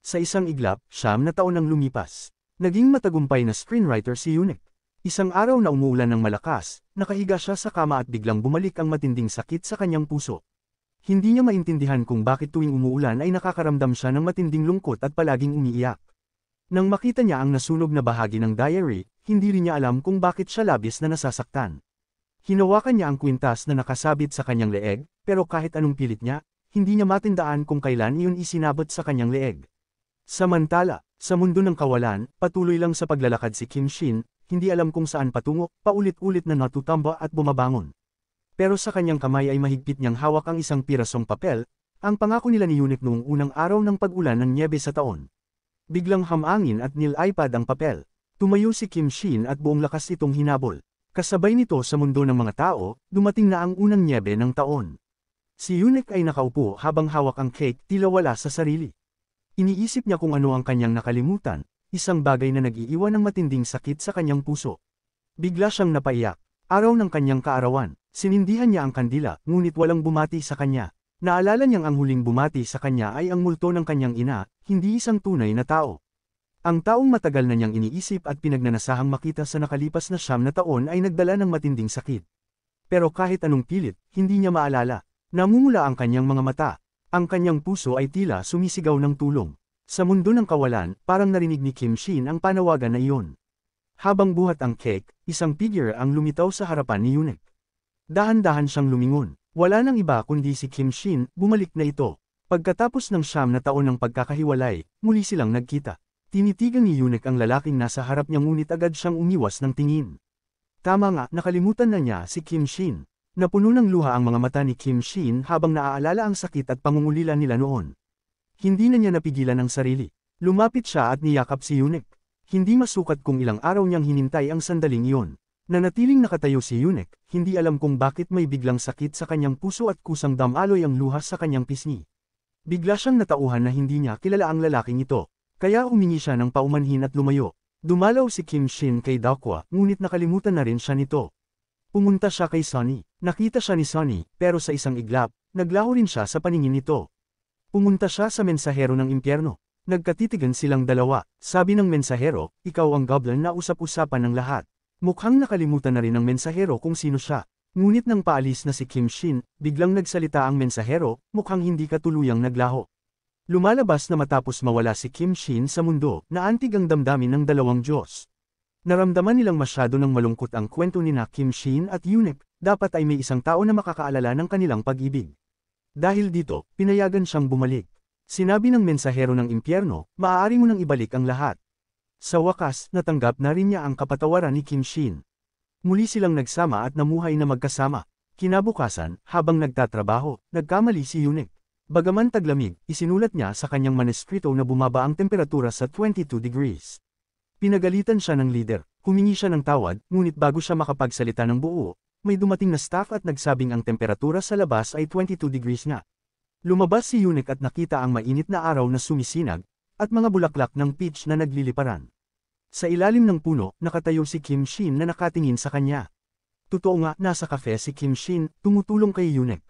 [SPEAKER 1] Sa isang iglap, 9 na taon ang lumipas. Naging matagumpay na screenwriter si Yunek. Isang araw na umuulan ng malakas, nakahiga siya sa kama at biglang bumalik ang matinding sakit sa kanyang puso. Hindi niya maintindihan kung bakit tuwing umuulan ay nakakaramdam siya ng matinding lungkot at palaging umiiyak. Nang makita niya ang nasunog na bahagi ng diary, hindi rin niya alam kung bakit siya labis na nasasaktan. Hinawakan niya ang kwintas na nakasabit sa kanyang leeg, pero kahit anong pilit niya, hindi niya matindaan kung kailan iyon isinabot sa kanyang leeg. Samantala, sa mundo ng kawalan, patuloy lang sa paglalakad si Kim Shin, hindi alam kung saan patungo, paulit-ulit na natutamba at bumabangon. Pero sa kanyang kamay ay mahigpit niyang hawak ang isang pirasong papel, ang pangako nila ni Yunek noong unang araw ng pag-ulan ng Nyebe sa taon. Biglang hamangin at nilipad ang papel. Tumayo si Kim Shin at buong lakas itong hinabol. Kasabay nito sa mundo ng mga tao, dumating na ang unang Nyebe ng taon. Si Yunek ay nakaupo habang hawak ang cake, tila wala sa sarili. Iniisip niya kung ano ang kanyang nakalimutan, isang bagay na nag-iiwan ng matinding sakit sa kanyang puso. Bigla siyang napaiyak. Araw ng kanyang kaarawan. Sinindihan niya ang kandila, ngunit walang bumati sa kanya. Naalala niyang ang huling bumati sa kanya ay ang multo ng kanyang ina, hindi isang tunay na tao. Ang taong matagal na niyang iniisip at pinagnanasahang makita sa nakalipas na 9 na taon ay nagdala ng matinding sakit. Pero kahit anong pilit, hindi niya maalala. Namumula ang kanyang mga mata. Ang kanyang puso ay tila sumisigaw ng tulong. Sa mundo ng kawalan, parang narinig ni Kim Shin ang panawagan na iyon. Habang buhat ang cake, isang figure ang lumitaw sa harapan ni Yunek. Dahan-dahan siyang lumingon. Wala nang iba kundi si Kim Shin, bumalik na ito. Pagkatapos ng 9 na taon ng pagkakahiwalay, muli silang nagkita. Tinitigan ni Yunek ang lalaking nasa harap niya ngunit agad siyang umiwas ng tingin. Tama nga, nakalimutan na niya si Kim Shin. Napuno ng luha ang mga mata ni Kim Shin habang naaalala ang sakit at pangungulila nila noon. Hindi na niya napigilan ang sarili. Lumapit siya at niyakap si Yunek. Hindi masukat kung ilang araw niyang hinintay ang sandaling iyon. Nanatiling nakatayo si Yunek, hindi alam kung bakit may biglang sakit sa kanyang puso at kusang damaloy ang luha sa kanyang pisngi. Bigla siyang natauhan na hindi niya kilala ang lalaking ito, kaya humingi siya ng paumanhin at lumayo. Dumalaw si Kim Shin kay Dakwa, ngunit nakalimutan na rin siya nito. Pumunta siya kay Sonny. Nakita siya ni Sonny, pero sa isang iglap, naglaho rin siya sa paningin nito. Pumunta siya sa mensahero ng impyerno. Nagkatitigan silang dalawa. Sabi ng mensahero, ikaw ang goblin na usap-usapan ng lahat. Mukhang nakalimutan na rin ng mensahero kung sino siya. Ngunit nang paalis na si Kim Shin, biglang nagsalita ang mensahero, mukhang hindi katuluyang naglaho. Lumalabas na matapos mawala si Kim Shin sa mundo, naantig ang damdamin ng dalawang Diyos. Naramdaman nilang masyado ng malungkot ang kwento ni na Kim Shin at Yunek, dapat ay may isang tao na makakaalala ng kanilang pag-ibig. Dahil dito, pinayagan siyang bumalik. Sinabi ng mensahero ng impyerno, maaari mo nang ibalik ang lahat. Sa wakas, natanggap na rin niya ang kapatawaran ni Kim Shin. Muli silang nagsama at namuhay na magkasama. Kinabukasan, habang nagtatrabaho, nagkamali si Yunek. Bagaman taglamig, isinulat niya sa kanyang maneskrito na bumaba ang temperatura sa 22 degrees. Pinagalitan siya ng leader, humingi siya ng tawad, ngunit bago siya makapagsalita ng buo, may dumating na staff at nagsabing ang temperatura sa labas ay 22 degrees nga. Lumabas si Yunek at nakita ang mainit na araw na sumisinag, at mga bulaklak ng peach na nagliliparan. Sa ilalim ng puno, nakatayo si Kim Shin na nakatingin sa kanya. Totoo nga, nasa kafe si Kim Shin, tumutulong kay Yunek.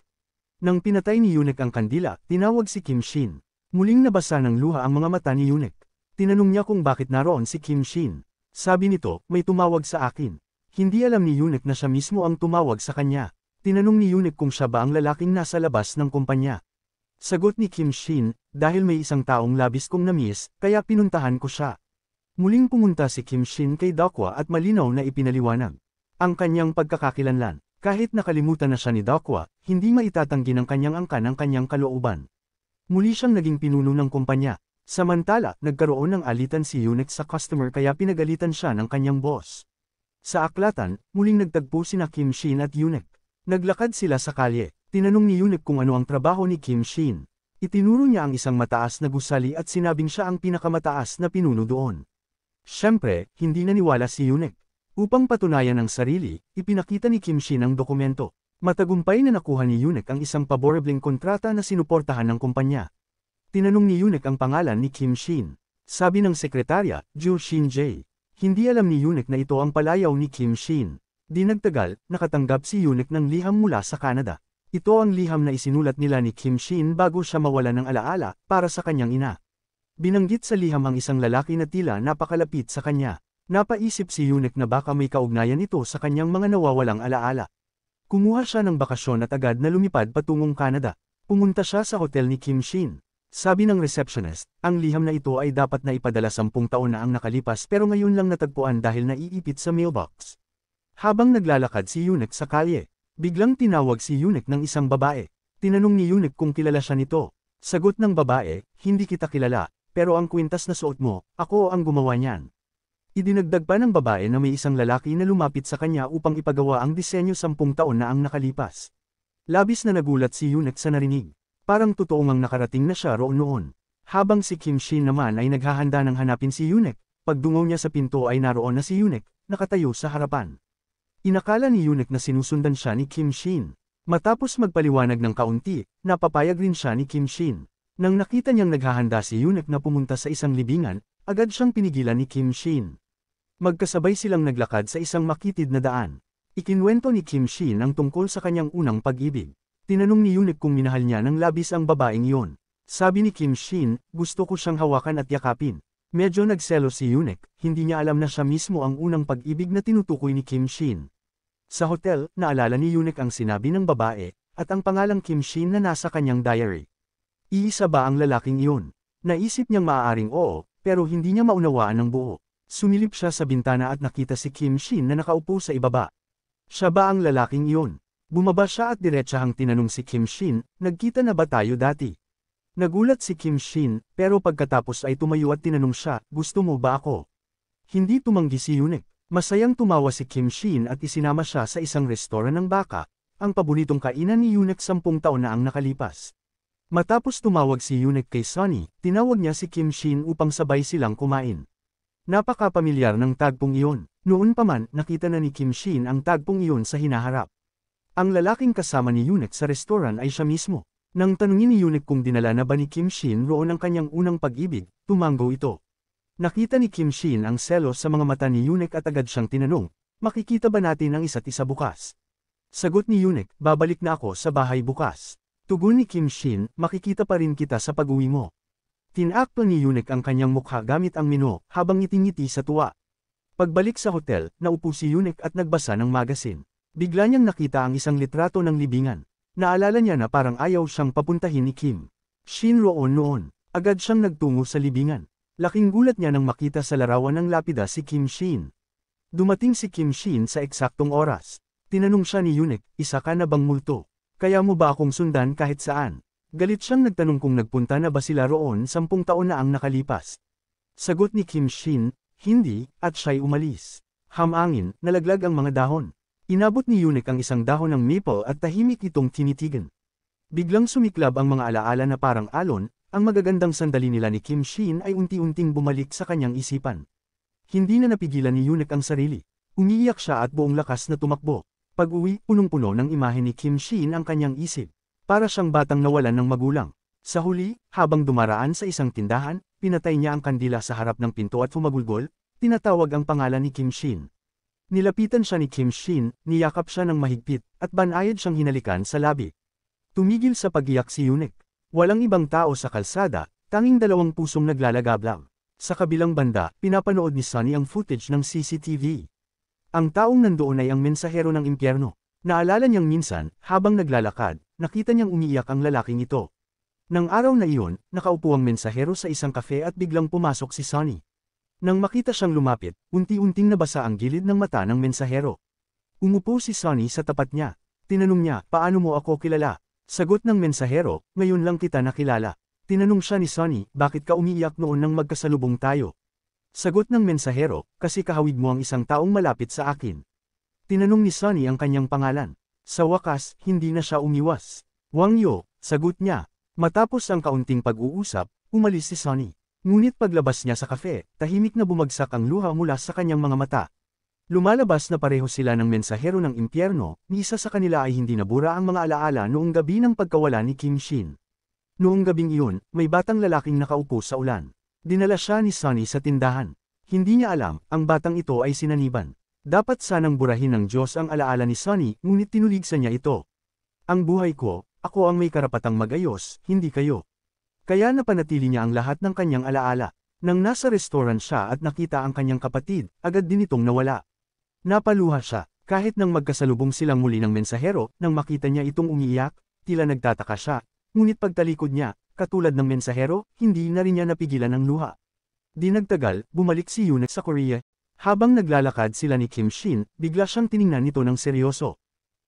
[SPEAKER 1] Nang pinatay ni Yunek ang kandila, tinawag si Kim Shin. Muling nabasa ng luha ang mga mata ni Yunek. Tinanong niya kung bakit naroon si Kim Shin. Sabi nito, may tumawag sa akin. Hindi alam ni Yunek na siya mismo ang tumawag sa kanya. Tinanong ni Yunek kung siya ba ang lalaking nasa labas ng kumpanya. Sagot ni Kim Shin, dahil may isang taong labis kong namiss, kaya pinuntahan ko siya. Muling pumunta si Kim Shin kay Dakwa at malinaw na ipinaliwanag ang kanyang pagkakakilanlan. Kahit nakalimutan na siya ni Dakwa, hindi maitatanggi ng kanyang angkan ang kanyang kalooban. Muli siyang naging pinuno ng kumpanya. Samantala, nagkaroon ng alitan si Yunek sa customer kaya pinagalitan siya ng kanyang boss. Sa aklatan, muling nagtagpo sina Kim Shin at Yunek. Naglakad sila sa kalye. Tinanong ni Yunek kung ano ang trabaho ni Kim Shin. Itinuro niya ang isang mataas na gusali at sinabing siya ang pinakamataas na pinuno doon. Siyempre, hindi naniwala si Yunek. Upang patunayan ang sarili, ipinakita ni Kim Shin ang dokumento. Matagumpay na nakuha ni Yunek ang isang paborableng kontrata na sinuportahan ng kumpanya. Tinanong ni Yunek ang pangalan ni Kim Shin. Sabi ng sekretarya, Ju Shin Jae. Hindi alam ni Yunek na ito ang palayaw ni Kim Shin. Di nagtagal, nakatanggap si Yunek ng liham mula sa Canada. Ito ang liham na isinulat nila ni Kim Shin bago siya mawala ng alaala, para sa kanyang ina. Binanggit sa liham ang isang lalaki na tila napakalapit sa kanya. Napaisip si Yunek na baka may kaugnayan ito sa kanyang mga nawawalang alaala. Kumuha siya ng bakasyon at agad na lumipad patungong Canada. Pumunta siya sa hotel ni Kim Shin. Sabi ng receptionist, ang liham na ito ay dapat na ipadala 10 taon na ang nakalipas pero ngayon lang natagpuan dahil naiipit sa mailbox. Habang naglalakad si Yunek sa kalye, biglang tinawag si Yunek ng isang babae. Tinanong ni Yunek kung kilala siya nito. Sagot ng babae, hindi kita kilala, pero ang kwintas na suot mo, ako ang gumawa niyan. Idinagdag pa ng babae na may isang lalaki na lumapit sa kanya upang ipagawa ang disenyo 10 taon na ang nakalipas. Labis na nagulat si Yunek sa narinig. Parang totoo ngang nakarating na siya roon noon. Habang si Kim Shin naman ay naghahanda ng hanapin si Yunek, pagdungaw niya sa pinto ay naroon na si Yunek, nakatayo sa harapan. Inakala ni Yunek na sinusundan siya ni Kim Shin. Matapos magpaliwanag ng kaunti, napapayag rin siya ni Kim Shin. Nang nakita niyang naghahanda si Yunek na pumunta sa isang libingan, agad siyang pinigilan ni Kim Shin. Magkasabay silang naglakad sa isang makitid na daan. Ikinwento ni Kim Shin ang tungkol sa kanyang unang pag-ibig. Tinanong ni Yunek kung minahal niya ng labis ang babaeng iyon. Sabi ni Kim Shin, gusto ko siyang hawakan at yakapin. Medyo nagselo si Yunek, hindi niya alam na siya mismo ang unang pag-ibig na tinutukoy ni Kim Shin. Sa hotel, naalala ni Yunek ang sinabi ng babae, at ang pangalang Kim Shin na nasa kanyang diary. Iisa ba ang lalaking iyon? Naisip niyang maaaring oo, pero hindi niya maunawaan ng buo. Sumilip siya sa bintana at nakita si Kim Shin na nakaupo sa ibaba. Siya ba ang lalaking iyon? Bumaba siya at diretsahang tinanong si Kim Shin, nagkita na ba tayo dati? Nagulat si Kim Shin, pero pagkatapos ay tumayo at tinanong siya, gusto mo ba ako? Hindi tumanggi si Yunek. Masayang tumawa si Kim Shin at isinama siya sa isang restoran ng baka, ang paboritong kainan ni Yunek 10 taon na ang nakalipas. Matapos tumawag si Yunek kay Sunny, tinawag niya si Kim Shin upang sabay silang kumain. Napakapamilyar ng tagpong iyon. Noon pa man, nakita na ni Kim Shin ang tagpong iyon sa hinaharap. Ang lalaking kasama ni Yunek sa restoran ay siya mismo. Nang tanungin ni Yunek kung dinala na ba ni Kim Shin roon ang kanyang unang pag-ibig, tumanggo ito. Nakita ni Kim Shin ang selos sa mga mata ni Yunek at agad siyang tinanong, makikita ba natin ang isa't isa bukas? Sagot ni Yunek, babalik na ako sa bahay bukas. Tugon ni Kim Shin, makikita pa rin kita sa pag-uwi mo. Tinakpan ni Yunek ang kanyang mukha gamit ang meno, habang ngiti-ngiti sa tuwa. Pagbalik sa hotel, naupo si Yunek at nagbasa ng magazine. Bigla niyang nakita ang isang litrato ng libingan. Naalala niya na parang ayaw siyang papuntahin ni Kim Shin roon noon. Agad siyang nagtungo sa libingan. Laking gulat niya nang makita sa larawan ng lapida si Kim Shin. Dumating si Kim Shin sa eksaktong oras. Tinanong siya ni Yunek, isa ka na bang multo? Kaya mo ba akong sundan kahit saan? Galit siyang nagtanong kung nagpunta na ba sila roon 10 taon na ang nakalipas. Sagot ni Kim Shin, hindi, at siya'y umalis. Hamangin, nalaglag ang mga dahon. Inabot ni Yunek ang isang dahon ng maple at tahimik itong tinitigan. Biglang sumiklab ang mga alaala na parang alon, ang magagandang sandali nila ni Kim Shin ay unti-unting bumalik sa kanyang isipan. Hindi na napigilan ni Yunek ang sarili. Umiiyak siya at buong lakas na tumakbo. Pag-uwi, punong-puno ng imahe ni Kim Shin ang kanyang isip. Para siyang batang nawalan ng magulang. Sa huli, habang dumaraan sa isang tindahan, pinatay niya ang kandila sa harap ng pinto at humagulgol, tinatawag ang pangalan ni Kim Shin. Nilapitan siya ni Kim Shin, niyakap siya ng mahigpit, at banayad siyang hinalikan sa labi. Tumigil sa pag-iyak si Yunek. Walang ibang tao sa kalsada, tanging 2 pusong naglalagablab. Sa kabilang banda, pinapanood ni Sunny ang footage ng CCTV. Ang taong nandoon ay ang mensahero ng impyerno. Naalala niyang minsan, habang naglalakad, nakita niyang umiiyak ang lalaking ito. Nang araw na iyon, nakaupo ang mensahero sa isang kafe at biglang pumasok si Sunny. Nang makita siyang lumapit, unti-unting nabasa ang gilid ng mata ng mensahero. Umupo si Sunny sa tapat niya. Tinanong niya, paano mo ako kilala? Sagot ng mensahero, ngayon lang kita nakilala. Tinanong siya ni Sunny, bakit ka umiiyak noon nang magkasalubong tayo? Sagot ng mensahero, kasi kahawig mo ang isang taong malapit sa akin. Tinanong ni Sunny ang kanyang pangalan. Sa wakas, hindi na siya umiwas. Wang Yo, sagot niya. Matapos ang kaunting pag-uusap, umalis si Sunny. Ngunit paglabas niya sa kafe, tahimik na bumagsak ang luha mula sa kanyang mga mata. Lumalabas na pareho sila ng mensahero ng impyerno, ni isa sa kanila ay hindi nabura ang mga alaala noong gabi ng pagkawala ni Kim Shin. Noong gabing iyon, may batang lalaking nakaupo sa ulan. Dinala siya ni Sunny sa tindahan. Hindi niya alam, ang batang ito ay sinaniban. Dapat sanang burahin ng Diyos ang alaala ni Sunny, ngunit tinuligsan niya ito. Ang buhay ko, ako ang may karapatang magayos, hindi kayo. Kaya napanatili niya ang lahat ng kanyang alaala. Nang nasa restaurant siya at nakita ang kanyang kapatid, agad din itong nawala. Napaluha siya, kahit nang magkasalubong silang muli ng mensahero, nang makita niya itong umiiyak, tila nagtataka siya, ngunit pagtalikod niya, katulad ng mensahero, hindi na rin niya napigilan ang luha. Di nagtagal, bumalik si Yunek sa Korea. Habang naglalakad sila ni Kim Shin, bigla siyang tiningnan nito ng seryoso.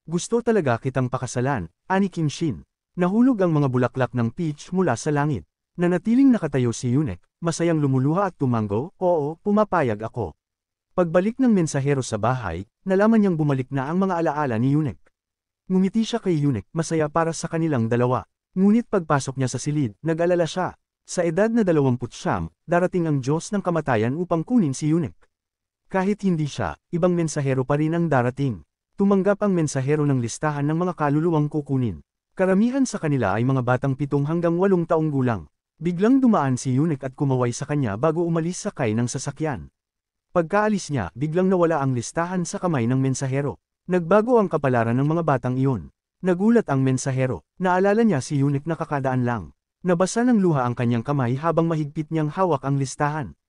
[SPEAKER 1] Gusto talaga kitang pakasalan, ani Kim Shin. Nahulog ang mga bulaklak ng peach mula sa langit. Nanatiling nakatayo si Yunek, masayang lumuluha at tumanggo, oo, pumapayag ako. Pagbalik ng mensahero sa bahay, nalaman niyang bumalik na ang mga alaala ni Yunek. Ngumiti siya kay Yunek, masaya para sa kanilang dalawa. Ngunit pagpasok niya sa silid, nag-alala siya. Sa edad na 29, darating ang Diyos ng kamatayan upang kunin si Yunek. Kahit hindi siya, ibang mensahero pa rin ang darating. Tumanggap ang mensahero ng listahan ng mga kaluluwang kukunin. Karamihan sa kanila ay mga batang 7 hanggang 8 taong gulang. Biglang dumaan si Yunek at kumaway sa kanya bago umalis sakay ng sasakyan. Pagkaalis niya, biglang nawala ang listahan sa kamay ng mensahero. Nagbago ang kapalaran ng mga batang iyon. Nagulat ang mensahero. Naalala niya si Yunek na kakadaan lang. Nabasa ng luha ang kanyang kamay habang mahigpit niyang hawak ang listahan.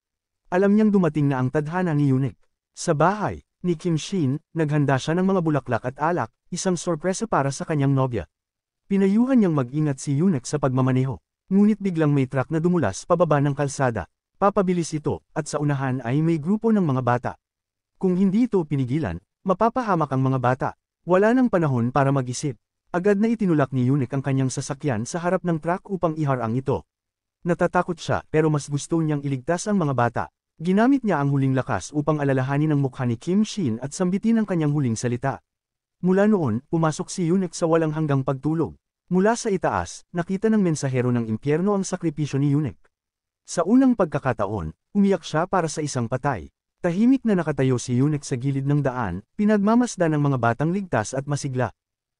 [SPEAKER 1] Alam niyang dumating na ang tadhana ni Yunek. Sa bahay ni Kim Shin, naghanda siya ng mga bulaklak at alak, isang sorpresa para sa kanyang nobya. Pinayuhan niyang mag-ingat si Yunek sa pagmamaneho. Ngunit biglang may truck na dumulas pababa ng kalsada. Papabilis ito, at sa unahan ay may grupo ng mga bata. Kung hindi ito pinigilan, mapapahamak ang mga bata. Wala nang panahon para mag-isip. Agad na itinulak ni Unique ang kanyang sasakyan sa harap ng truck upang iharang ito. Natatakot siya pero mas gusto niyang iligtas ang mga bata. Ginamit niya ang huling lakas upang alalahanin ang mukha ni Kim Shin at sambitin ang kanyang huling salita. Mula noon, pumasok si Unique sa walang hanggang pagtulog. Mula sa itaas, nakita ng mensahero ng impyerno ang sakripisyo ni Unique. Sa unang pagkakataon, umiyak siya para sa isang patay. Tahimik na nakatayo si Unique sa gilid ng daan, pinagmamasdan ng mga batang ligtas at masigla.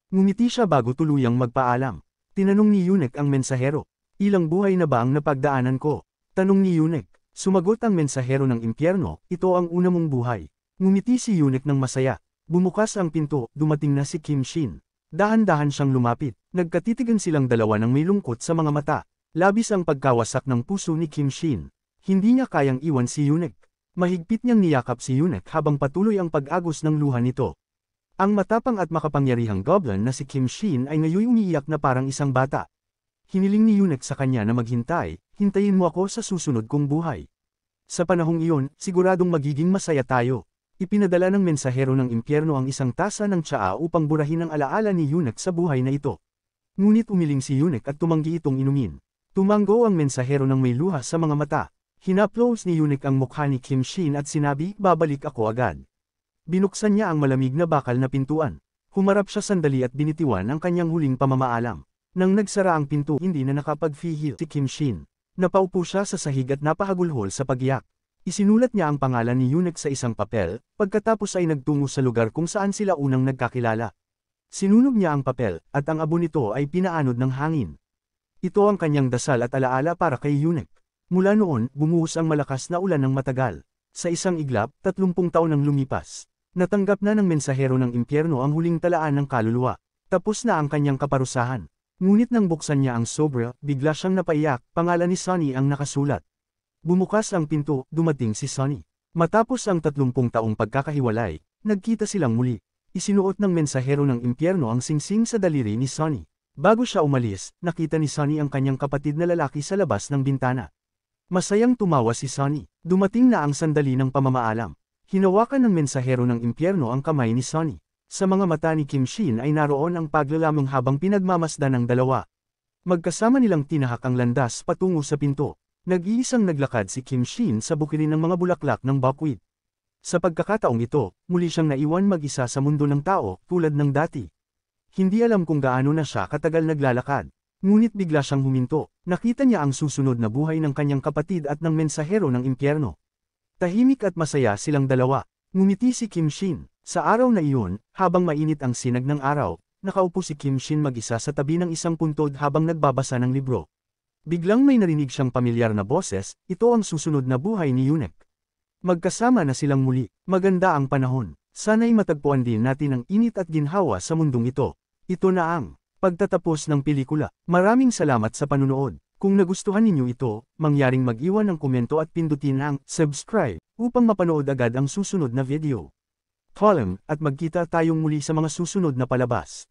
[SPEAKER 1] Ngumiti siya bago tuluyang magpaalam. Tinanong ni Unique ang mensahero, "Ilang buhay na ba ang napagdaanan ko?" Tanong ni Unique. Sumagot ang mensahero ng impyerno, "Ito ang una mong buhay." Ngumiti si Unique ng masaya. Bumukas ang pinto, dumating na si Kim Shin. Dahan-dahan siyang lumapit. Nagkatitigan silang dalawa ng may lungkot sa mga mata. Labis ang pagkawasak ng puso ni Kim Shin. Hindi niya kayang iwan si Unique. Mahigpit niyang niyakap si Unique habang patuloy ang pag-agos ng luha nito. Ang matapang at makapangyarihang goblin na si Kim Shin ay ngayon umiiyak na parang isang bata. Hiniling ni Unique sa kanya na maghintay, "Hintayin mo ako sa susunod kong buhay." Sa panahong iyon, siguradong magiging masaya tayo. Ipinadala ng mensahero ng impyerno ang isang tasa ng tsaa upang burahin ang alaala ni Unique sa buhay na ito. Ngunit umiling si Unique at tumanggi itong inumin. Tumanggo ang mensahero ng may luha sa mga mata. Hinaplos ni Unique ang mukha ni Kim Shin at sinabi, "Babalik ako agad." Binuksan niya ang malamig na bakal na pintuan. Humarap siya sandali at binitiwan ang kanyang huling pamamaalam. Nang nagsara ang pinto, hindi na nakapag-fihil si Kim Shin. Napaupo siya sa sahig at napahagulhol sa pagyak. Isinulat niya ang pangalan ni Unique sa isang papel, pagkatapos ay nagtungo sa lugar kung saan sila unang nagkakilala. Sinunog niya ang papel, at ang abo nito ay pinaanod ng hangin. Ito ang kanyang dasal at alaala para kay Unique. Mula noon, bumuhos ang malakas na ulan ng matagal. Sa isang iglap, 30 taon ang lumipas. Natanggap na ng mensahero ng impyerno ang huling talaan ng kaluluwa. Tapos na ang kanyang kaparusahan. Ngunit nang buksan niya ang sobre, bigla siyang napaiyak, pangalan ni Sonny ang nakasulat. Bumukas ang pinto, dumating si Sonny. Matapos ang 30 taong pagkakahiwalay, nagkita silang muli. Isinuot ng mensahero ng impyerno ang singsing sa daliri ni Sonny. Bago siya umalis, nakita ni Sonny ang kanyang kapatid na lalaki sa labas ng bintana. Masayang tumawa si Sonny. Dumating na ang sandali ng pamamaalam. Hinawakan ng mensahero ng impyerno ang kamay ni Sonny. Sa mga mata ni Kim Shin ay naroon ang paglalamang habang pinagmamasdan ng dalawa. Magkasama nilang tinahak ang landas patungo sa pinto. Nag-iisang naglakad si Kim Shin sa bukirin ng mga bulaklak ng buckwheat. Sa pagkakataong ito, muli siyang naiwan mag-isa sa mundo ng tao, tulad ng dati. Hindi alam kung gaano na siya katagal naglalakad. Ngunit bigla siyang huminto. Nakita niya ang susunod na buhay ng kanyang kapatid at ng mensahero ng impyerno. Tahimik at masaya silang dalawa. Ngumiti si Kim Shin. Sa araw na iyon, habang mainit ang sinag ng araw, nakaupo si Kim Shin mag-isa sa tabi ng isang puntod habang nagbabasa ng libro. Biglang may narinig siyang pamilyar na boses, ito ang susunod na buhay ni Unique. Magkasama na silang muli. Maganda ang panahon. Sana'y matagpuan din natin ang init at ginhawa sa mundong ito. Ito na ang pagtatapos ng pelikula. Maraming salamat sa panunood. Kung nagustuhan ninyo ito, mangyaring mag-iwan ng komento at pindutin ang subscribe upang mapanood agad ang susunod na video. At magkita tayong muli sa mga susunod na palabas.